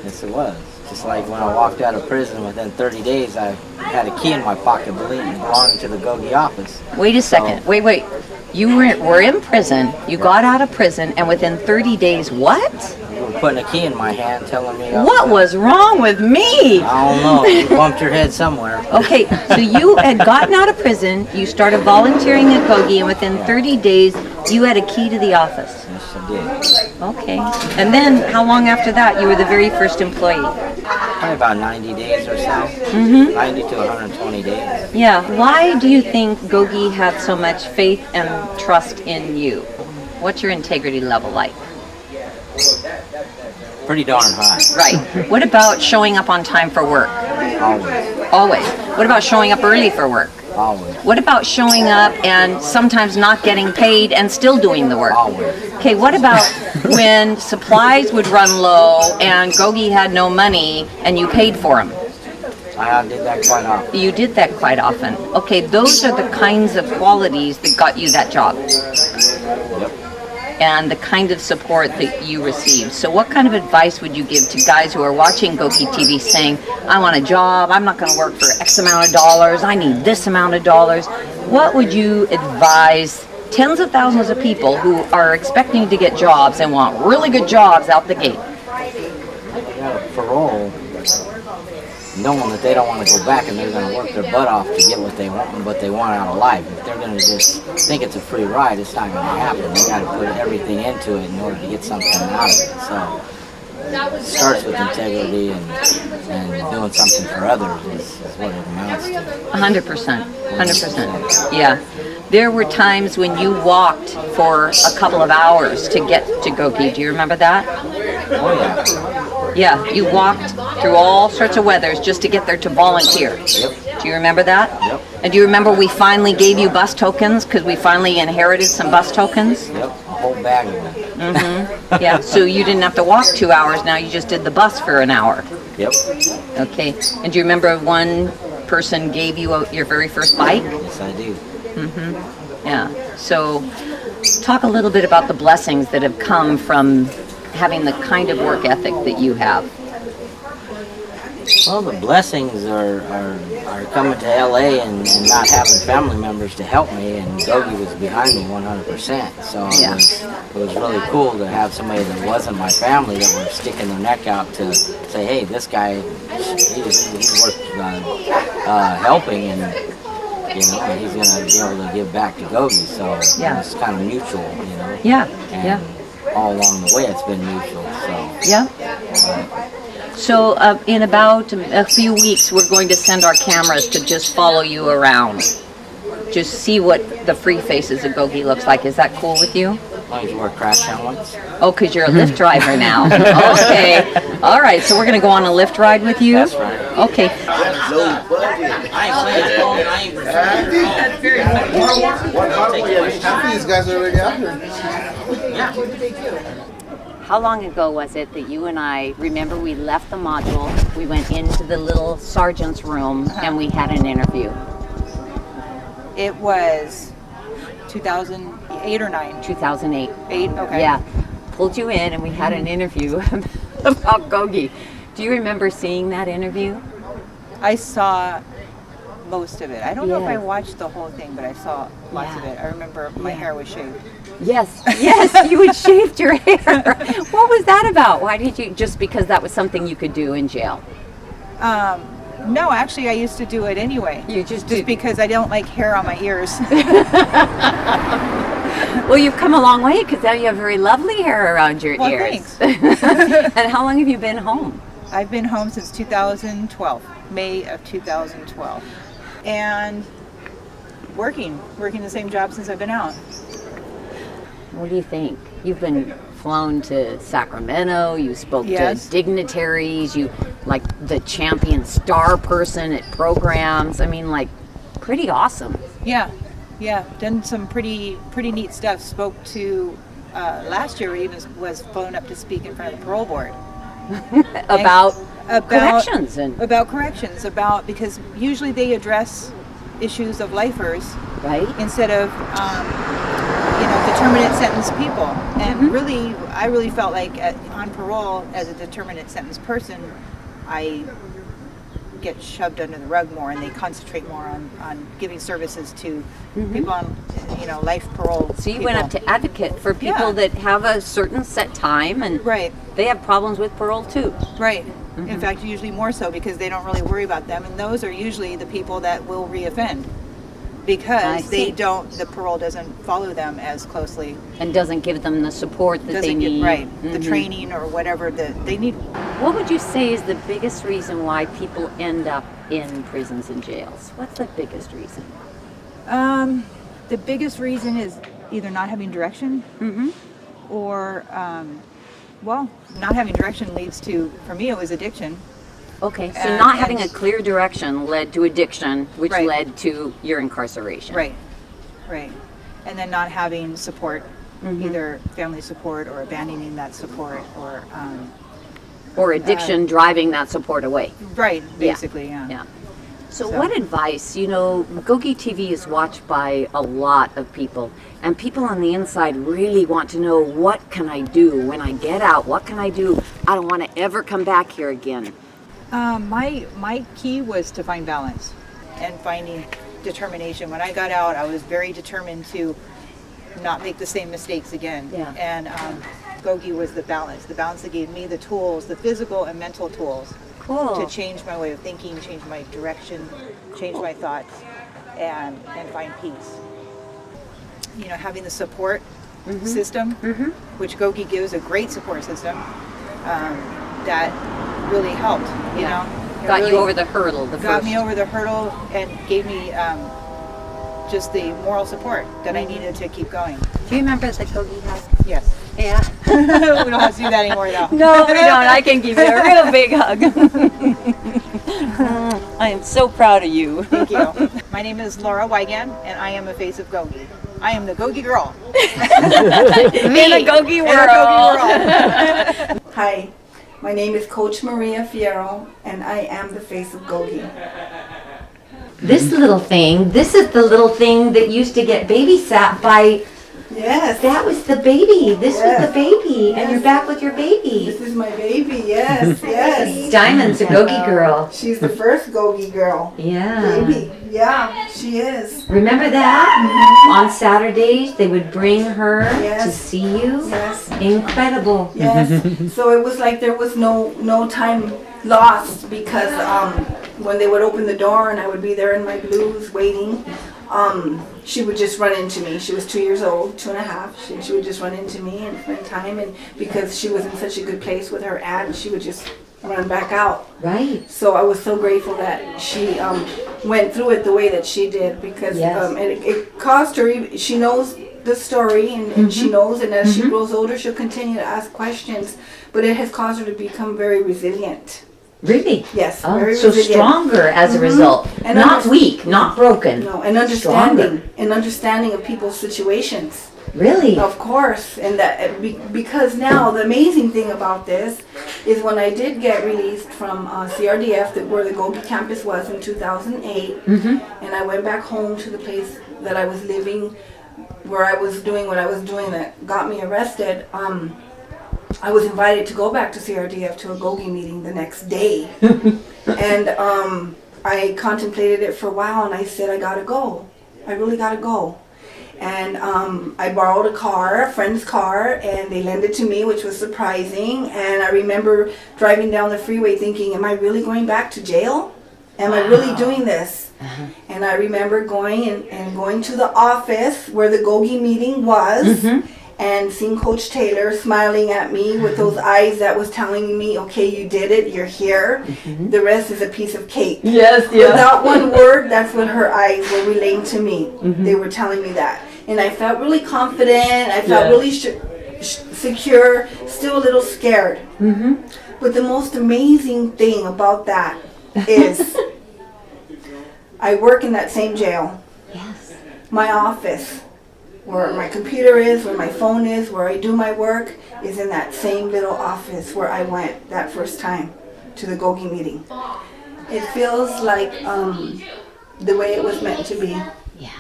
Yes, it was. Just like when I walked out of prison, within 30 days, I had a key in my pocket belonging to the GOGI office. Wait a second. So, wait. You were in prison. You got out of prison, and within 30 days, what? You were putting a key in my hand, telling me. What was wrong with me? I don't know. You bumped your head somewhere. Okay, so you had gotten out of prison. You started volunteering at GOGI, and within 30 days, you had a key to the office. Yes, I did. Okay. And then, how long after that, you were the very first employee? Probably about 90 days or so. 90 to 120 days. Yeah. Why do you think GOGI had so much faith and trust in you? What's your integrity level like? Pretty darn high. Right. What about showing up on time for work? Always. Always. What about showing up early for work? Always. What about showing up and sometimes not getting paid and still doing the work? Always. Okay, what about when supplies would run low and GOGI had no money and you paid for them? I did that quite often. You did that quite often. Okay, those are the kinds of qualities that got you that job. Yep. And the kind of support that you received. So what kind of advice would you give to guys who are watching GOGI TV saying, I want a job, I'm not going to work for X amount of dollars, I need this amount of dollars. What would you advise tens of thousands of people who are expecting to get jobs and want really good jobs out the gate? Parole, knowing that they don't want to go back and they're going to work their butt off to get what they want out of life. If they're going to just think it's a free ride, it's not going to happen. They got to put everything into it in order to get something out of it. So it starts with integrity and doing something for others is what it amounts to. 100%. 100%. Yeah. There were times when you walked for a couple of hours to get to GOGI. Do you remember that? Oh, yeah. Yeah, you walked through all sorts of weathers just to get there to volunteer. Yep. Do you remember that? Yep. And do you remember we finally gave you bus tokens because we finally inherited some bus tokens? Yep, a whole bag of them. Mm-hmm. Yeah, so you didn't have to walk 2 hours now, you just did the bus for an hour. Yep. Okay, and do you remember one person gave you your very first bike? Yes, I do. Mm-hmm. Yeah, so talk a little bit about the blessings that have come from having the kind of work ethic that you have. Well, the blessings are coming to LA and not having family members to help me, and GOGI was behind me 100%. So Yeah. it was really cool to have somebody that wasn't my family that were sticking their neck out to say, hey, this guy, he's worth helping, and he's going to be able to give back to GOGI. So Yeah. it's kind of mutual, Yeah, And yeah. all along the way, it's been mutual. So Yeah. So in about a few weeks, we're going to send our cameras to just follow you around. Just see what the free faces of GOGI looks like. Is that cool with you? As long as you wear crash helmets. Oh, because you're a Lyft driver now. Okay. All right, so we're going to go on a Lyft ride with you? That's right. Okay. Low budget. I ain't playing phone. I ain't. That's very funny. These guys are already out here. How long ago was it that you and I, remember we left the module, we went into the little sergeant's room and we had an interview? It was 2008 or 9? 2008. 8, okay. Yeah. Pulled you in and we had an interview about GOGI. Do you remember seeing that interview? I saw most of it. I don't know if I Yeah. watched the whole thing, but I saw lots of it. I remember my hair was shaved. Yes, yes, you had shaved your hair. What was that about? Why did you, just because that was something you could do in jail? No, actually I used to do it anyway. You just because I don't like hair on my ears. Well, you've come a long way because now you have very lovely hair around your Well, ears. thanks. And how long have you been home? I've been home since 2012, May of 2012. And working the same job since I've been out. What do you think? You've been flown to Sacramento, you spoke Yes. to dignitaries, you like the champion star person at programs. I mean, like, pretty awesome. Yeah, done some pretty neat stuff. Spoke to, last year even was flown up to speak in front of the parole board. About corrections and about corrections, because usually they address issues of lifers, right, instead of determinate sentence people. And really, I really felt like on parole as a determinate sentence person, I get shoved under the rug more, and they concentrate more on giving services to people on life parole. So you went up to advocate for people that have a certain set time, and they have problems with parole too. Right. In fact, usually more so because they don't really worry about them, and those are usually the people that will reoffend because the parole doesn't follow them as closely and doesn't give them the support that they need. The training or whatever that they need. What would you say is the biggest reason why people end up in prisons and jails? What's the biggest reason? The biggest reason is either not having direction, or not having direction leads to, for me, it was addiction. Okay, so not having a clear direction led to addiction, which led to your incarceration. Right. And then not having support, either family support or abandoning that support, or addiction driving that support away. Right, basically, yeah. So what advice, GOGI TV is watched by a lot of people, and people on the inside really want to know, what can I do when I get out? What can I do? I don't want to ever come back here again. My key was to find balance and finding determination. When I got out, I was very determined to not make the same mistakes again. Yeah. And GOGI was the balance that gave me the tools, the physical and mental tools, to change my way of thinking, change my direction, change my thoughts, and find peace. Having the support system, which GOGI gives a great support system, that really helped. Got you over the hurdle. Got me over the hurdle and gave me just the moral support that I needed to keep going. Do you remember the GOGI hug? Yes. Yeah. We don't have to do that anymore, though. No, we don't. I can give you a real big hug. I am so proud of you. Thank you. My name is Laura Wigan, and I am a face of GOGI. I am the GOGI girl. In a GOGI world. Hi, my name is Coach Maria Fierro, and I am the face of GOGI. This little thing, this is the little thing that used to get babysat by... Yes. That was the baby. This was the baby. Yes. And you're back with your baby. This is my baby, yes, yes. Diamond's a GOGI girl. She's the first GOGI girl. Yeah. Baby, yeah, she is. Remember that? On Saturdays, they would bring her to see you. Yes. Incredible. Yes. So it was like there was no time lost because when they would open the door and I would be there in my blues waiting, she would just run into me. She was 2 years old, 2.5. She would just run into me and spend time, and because she was in such a good place with her aunt, she would just run back out. Right. So I was so grateful that she went through it the way that she did, because it caused her. She knows the story, and she knows, and as she grows older, she'll continue to ask questions. But it has caused her to become very resilient. Really? Yes. Oh, very so resilient. stronger as a result. And Not weak, not broken. No, and understanding of people's situations. Really? Of course, and that because now the amazing thing about this is when I did get released from CRDF, where the GOGI campus was in 2008, and I went back home to the place that I was living, where I was doing what I was doing that got me arrested. I was invited to go back to CRDF to a GOGI meeting the next day, and I contemplated it for a while, and I said, I gotta go. I really gotta go. And I borrowed a friend's car, and they lent it to me, which was surprising. And I remember driving down the freeway thinking, am I really going back to jail? Am I really doing this? And I remember going and going to the office where the GOGI meeting was, and seeing Coach Taylor smiling at me with those eyes that was telling me, okay, you did it, you're here. The rest is a piece of cake. Yes, yes. Without one word, that's what her eyes were relaying to me. They were telling me that. And I felt really confident, I felt really secure, still a little scared. But the most amazing thing about that is I work in that same jail. Yes. My office, where my computer is, where my phone is, where I do my work, is in that same little office where I went that first time to the GOGI meeting. It feels like the way it was meant to be. Yeah.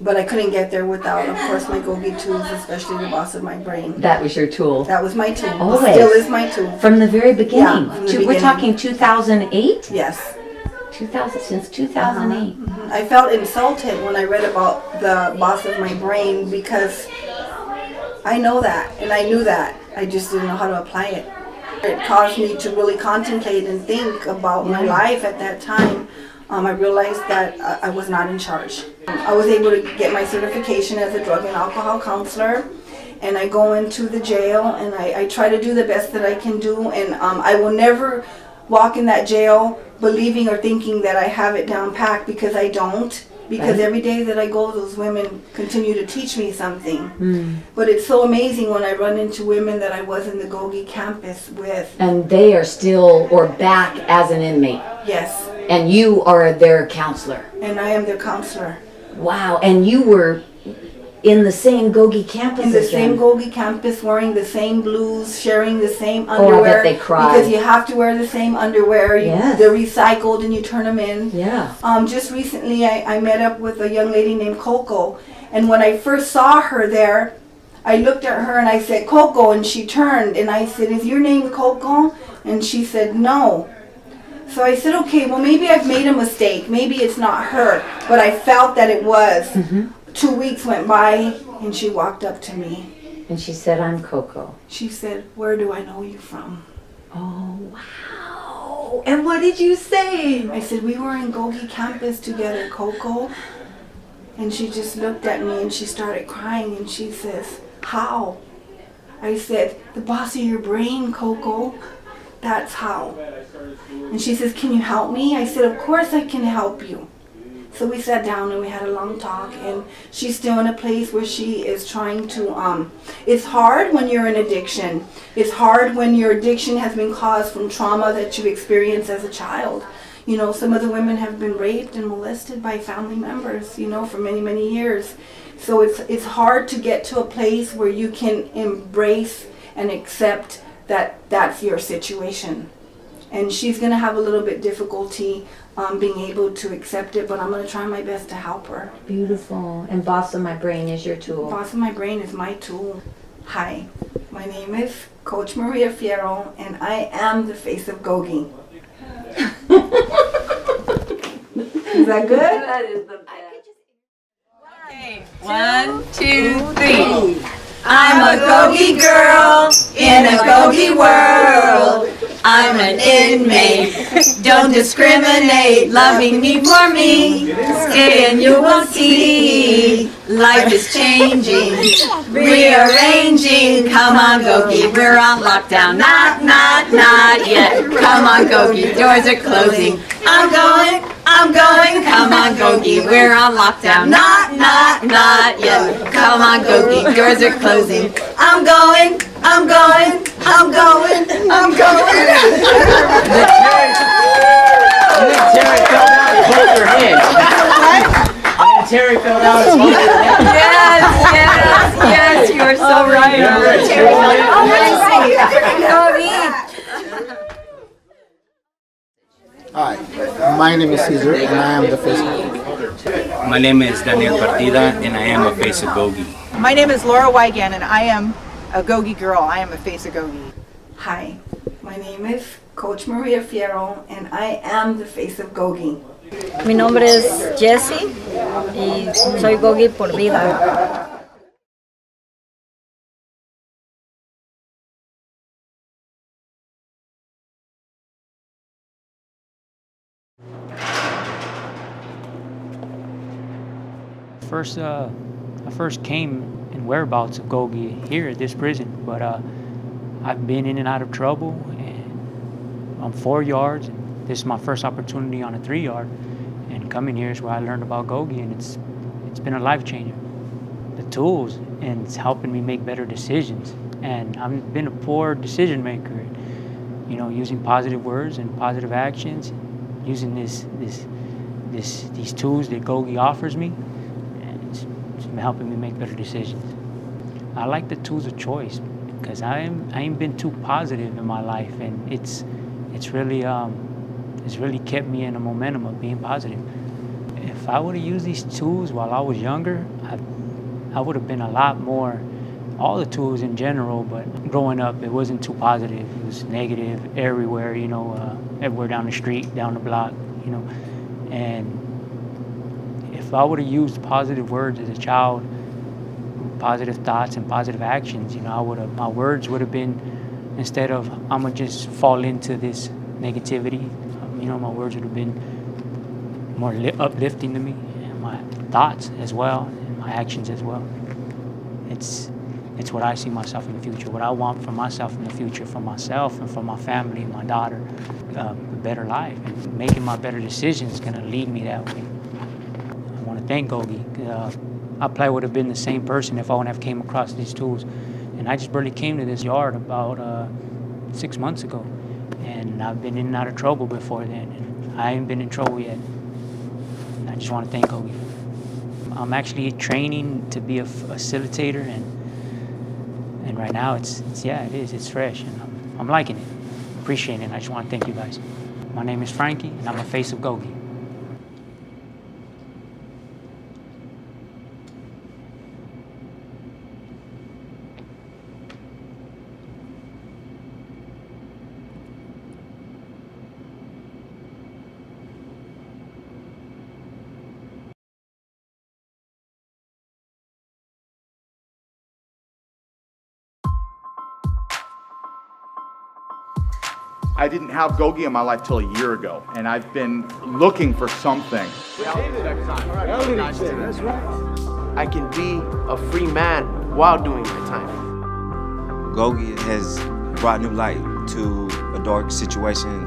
But I couldn't get there without, of course, my GOGI tools, especially the boss of my brain. That was your tool. That was my tool. Always. Still is my tool. From the very beginning. Yeah, from the We're beginning. talking 2008? Yes. 2000, since 2008. I felt insulted when I read about the boss of my brain because I know that and I knew that. I just didn't know how to apply it. It caused me to really contemplate and think about my life at that time. I realized that I was not in charge. I was able to get my certification as a drug and alcohol counselor, and I go into the jail and I try to do the best that I can do, and I will never walk in that jail believing or thinking that I have it down packed, because I don't. Because every day that I go, those women continue to teach me something. But it's so amazing when I run into women that I was in the GOGI campus with. And they are still or back as an inmate. Yes. And you are their counselor. And I am their counselor. Wow. And you were in the same GOGI campus In the as same them. GOGI campus, wearing the same blues, sharing the same Oh, I underwear. bet they cried. Because you have to wear the same underwear. Yes. They're recycled and you turn them in. Yeah. Just recently I met up with a young lady named Coco. And when I first saw her there, I looked at her and I said, Coco, and she turned and I said, is your name Coco? And she said, no. So I said, okay, well maybe I've made a mistake. Maybe it's not her. But I felt that it was. 2 weeks went by and she walked up to me. And she said, I'm Coco. She said, where do I know you from? Oh, wow. And what did you say? I said, we were in GOGI campus together, Coco. And she just looked at me and she started crying and she says, how? I said, the boss of your brain, Coco. That's how. And she says, can you help me? I said, of course I can help you. So we sat down and we had a long talk, and she's still in a place where she is trying to, it's hard when you're in addiction. It's hard when your addiction has been caused from trauma that you've experienced as a child. You know, some of the women have been raped and molested by family members, you know, for many, many years. So it's hard to get to a place where you can embrace and accept that that's your situation. And she's going to have a little bit difficulty being able to accept it, but I'm going to try my best to help her. Beautiful. And Boss of My Brain is your tool. Boss of My Brain is my tool. Hi, my name is Coach Maria Fierro, and I am the face of GOGI. Is that good? That is the best. Okay. 1, 2, 3. I'm a GOGI girl in a GOGI world. I'm an inmate, don't discriminate, loving me for me, stay and you will see, life is changing, rearranging, come on GOGI, we're on lockdown, not yet, come on GOGI, doors are closing, I'm going, come on GOGI, we're on lockdown, not yet, come on GOGI, doors are closing, I'm going. Yes, you are so right. Hi, my name is Caesar and I am the face of GOGI. My name is Daniel Partida and I am a face of GOGI. My name is Laura Wygan and I am a GOGI girl. I am a face of GOGI. Hi, my name is Coach Maria Fierro and I am the face of GOGI. Mi nombre es Jessie y soy GOGI por vida. I first came in whereabouts of GOGI here at this prison, but I've been in and out of trouble, and I'm 4 yards. And this is my first opportunity on a 3-yard, and coming here is where I learned about GOGI, and it's been a life changer. The tools, and it's helping me make better decisions. And I've been a poor decision maker, you know, using positive words and positive actions, using these tools that GOGI offers me. It's been helping me make better decisions. I like the tools of choice because I ain't been too positive in my life, and it's really kept me in a momentum of being positive. If I would have used these tools while I was younger, I would have been a lot more, all the tools in general, but growing up it wasn't too positive. It was negative everywhere, you know, everywhere down the street, down the block, you know. And if I would have used positive words as a child, positive thoughts and positive actions, you know, my words would have been, instead of I'm gonna just fall into this negativity, you know, my words would have been more uplifting to me, and my thoughts as well, and my actions as well. It's what I see myself in the future, what I want for myself in the future, for myself and for my family and my daughter, a better life, and making my better decisions is gonna lead me that way. I want to thank GOGI. I probably would have been the same person if I wouldn't have came across these tools. And I just barely came to this yard about 6 months ago. And I've been in and out of trouble before then. And I ain't been in trouble yet. And I just want to thank GOGI. I'm actually training to be a facilitator, and right now it's fresh, and I'm liking it, appreciating it. I just want to thank you guys. My name is Frankie, and I'm a face of GOGI. I didn't have GOGI in my life till a year ago, and I've been looking for something. I can be a free man while doing my time. GOGI has brought new light to a dark situation.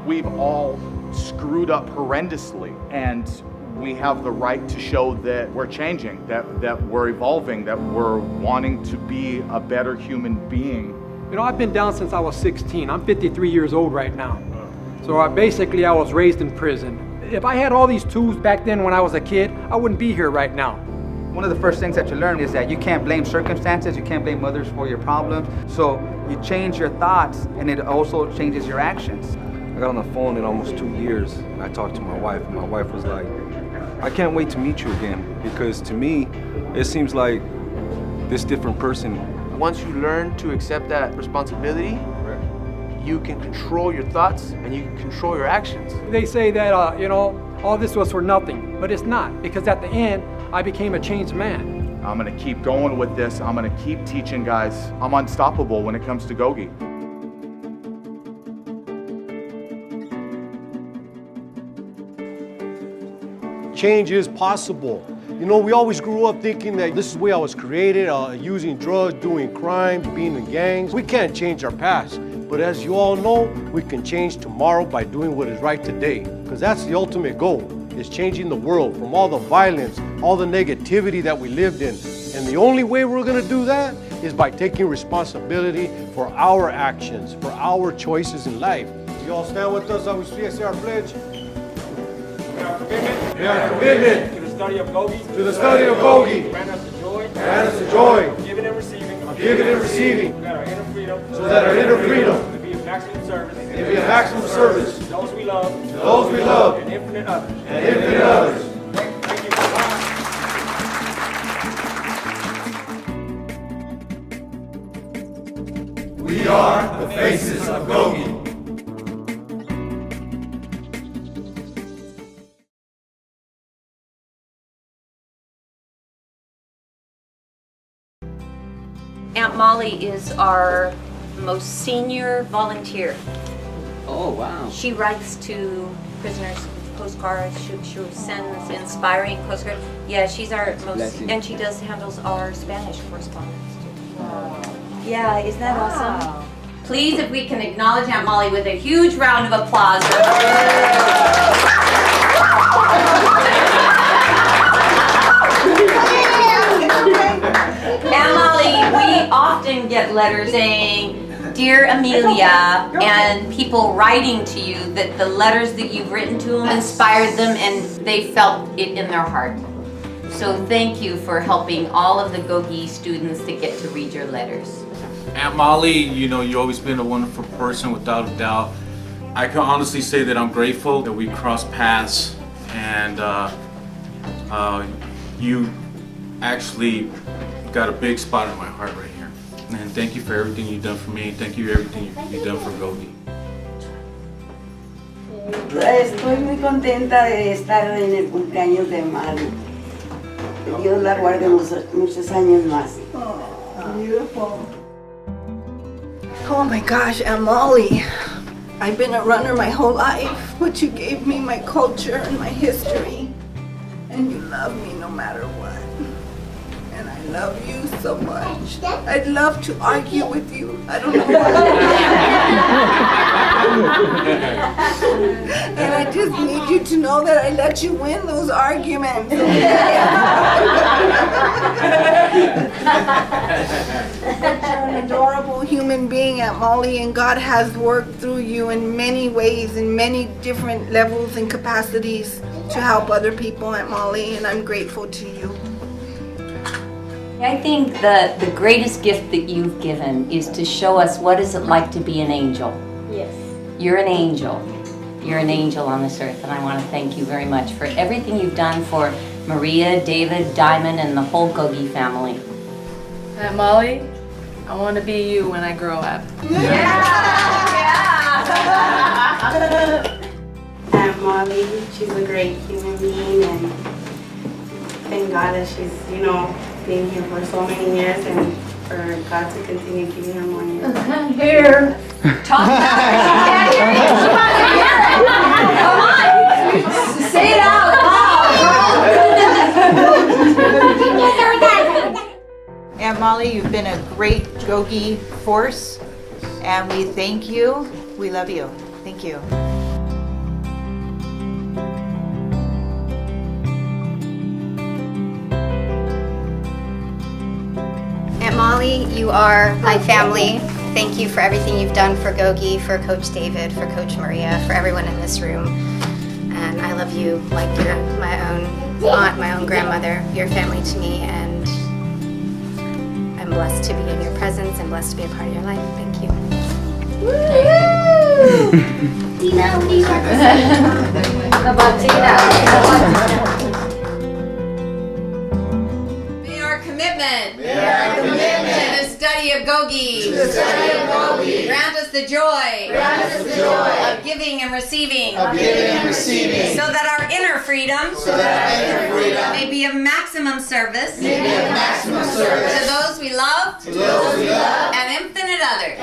We've all screwed up horrendously, and we have the right to show that we're changing, that we're evolving, that we're wanting to be a better human being. You know, I've been down since I was 16. I'm 53 years old right now. So I was raised in prison. If I had all these tools back then when I was a kid, I wouldn't be here right now. One of the first things that you learn is that you can't blame circumstances, you can't blame others for your problems. So you change your thoughts, and it also changes your actions. I got on the phone in almost 2 years, and I talked to my wife, and my wife was like, I can't wait to meet you again, because to me, it seems like this different person. Once you learn to accept that responsibility, you can control your thoughts and you can control your actions. They say that, you know, all this was for nothing, but it's not, because at the end, I became a changed man. I'm gonna keep going with this. I'm gonna keep teaching guys. I'm unstoppable when it comes to GOGI. Change is possible. You know, we always grew up thinking that this is the way I was created, using drugs, doing crimes, being in gangs. We can't change our past, but as you all know, we can change tomorrow by doing what is right today, because that's the ultimate goal, is changing the world from all the violence, all the negativity that we lived in. And the only way we're gonna do that is by taking responsibility for our actions, for our choices in life. You all stand with us as we say our pledge. May our commitment to the study of GOGI. To the study of GOGI. Grant us the joy. Grant us the joy. Giving and receiving. Giving and receiving. So that our inner freedom. So that our inner freedom. To be of maximum service. To be of maximum service. To those we love. To those we love. And infinite others. And infinite others. Thank you. We are the faces of GOGI. Aunt Molly is our most senior volunteer. Oh, wow. She writes to prisoners postcards. She sends inspiring postcards. Yeah, she's our most, and she handles our Spanish correspondence too. Wow. Yeah, isn't that awesome? Please, if we can acknowledge Aunt Molly with a huge round of applause. Aunt Molly, we often get letters saying, "Dear Amelia," and people writing to you that the letters that you've written to them inspired them and they felt it in their heart. So thank you for helping all of the GOGI students to get to read your letters. Aunt Molly, you know, you've always been a wonderful person without a doubt. I can honestly say that I'm grateful that we crossed paths and you actually got a big spot in my heart right here. And thank you for everything you've done for me. Thank you for everything you've done for GOGI. Estoy muy contenta de estar en el cumpleaños de Mali. Que Dios la guarde muchos años más. Beautiful. Oh my gosh, Aunt Molly. I've been a runner my whole life, but you gave me my culture and my history. And you love me no matter what. And I love you so much. I'd love to argue with you. I don't know why. And I just need you to know that I let you win those arguments. You're an adorable human being, Aunt Molly, and God has worked through you in many ways, in many different levels and capacities to help other people, Aunt Molly, and I'm grateful to you. I think the greatest gift that you've given is to show us what is it like to be an angel. Yes. You're an angel. You're an angel on this earth, and I want to thank you very much for everything you've done for Maria, David, Diamond, and the whole GOGI family. Aunt Molly, I want to be you when I grow up. Aunt Molly, she's a great human being, and thank God that she's, you know, been here for so many years, and for God to continue giving her more years. Here. Talk about it. She can't hear it. She wants to hear it. Come on. Say it out loud. Aunt Molly, you've been a great GOGI force, and we thank you. We love you. Thank you. Aunt Molly, you are my family. Thank you for everything you've done for GOGI, for Coach David, for Coach Maria, for everyone in this room. And I love you like you're my own aunt, my own grandmother. You're family to me, and I'm blessed to be in your presence and blessed to be a part of your life. Thank you. Tina, what do you want to say? How about Tina? May our commitment to the study of GOGI grant us the joy of giving and receiving so that our inner freedom may be of maximum service to those we love and infinite others.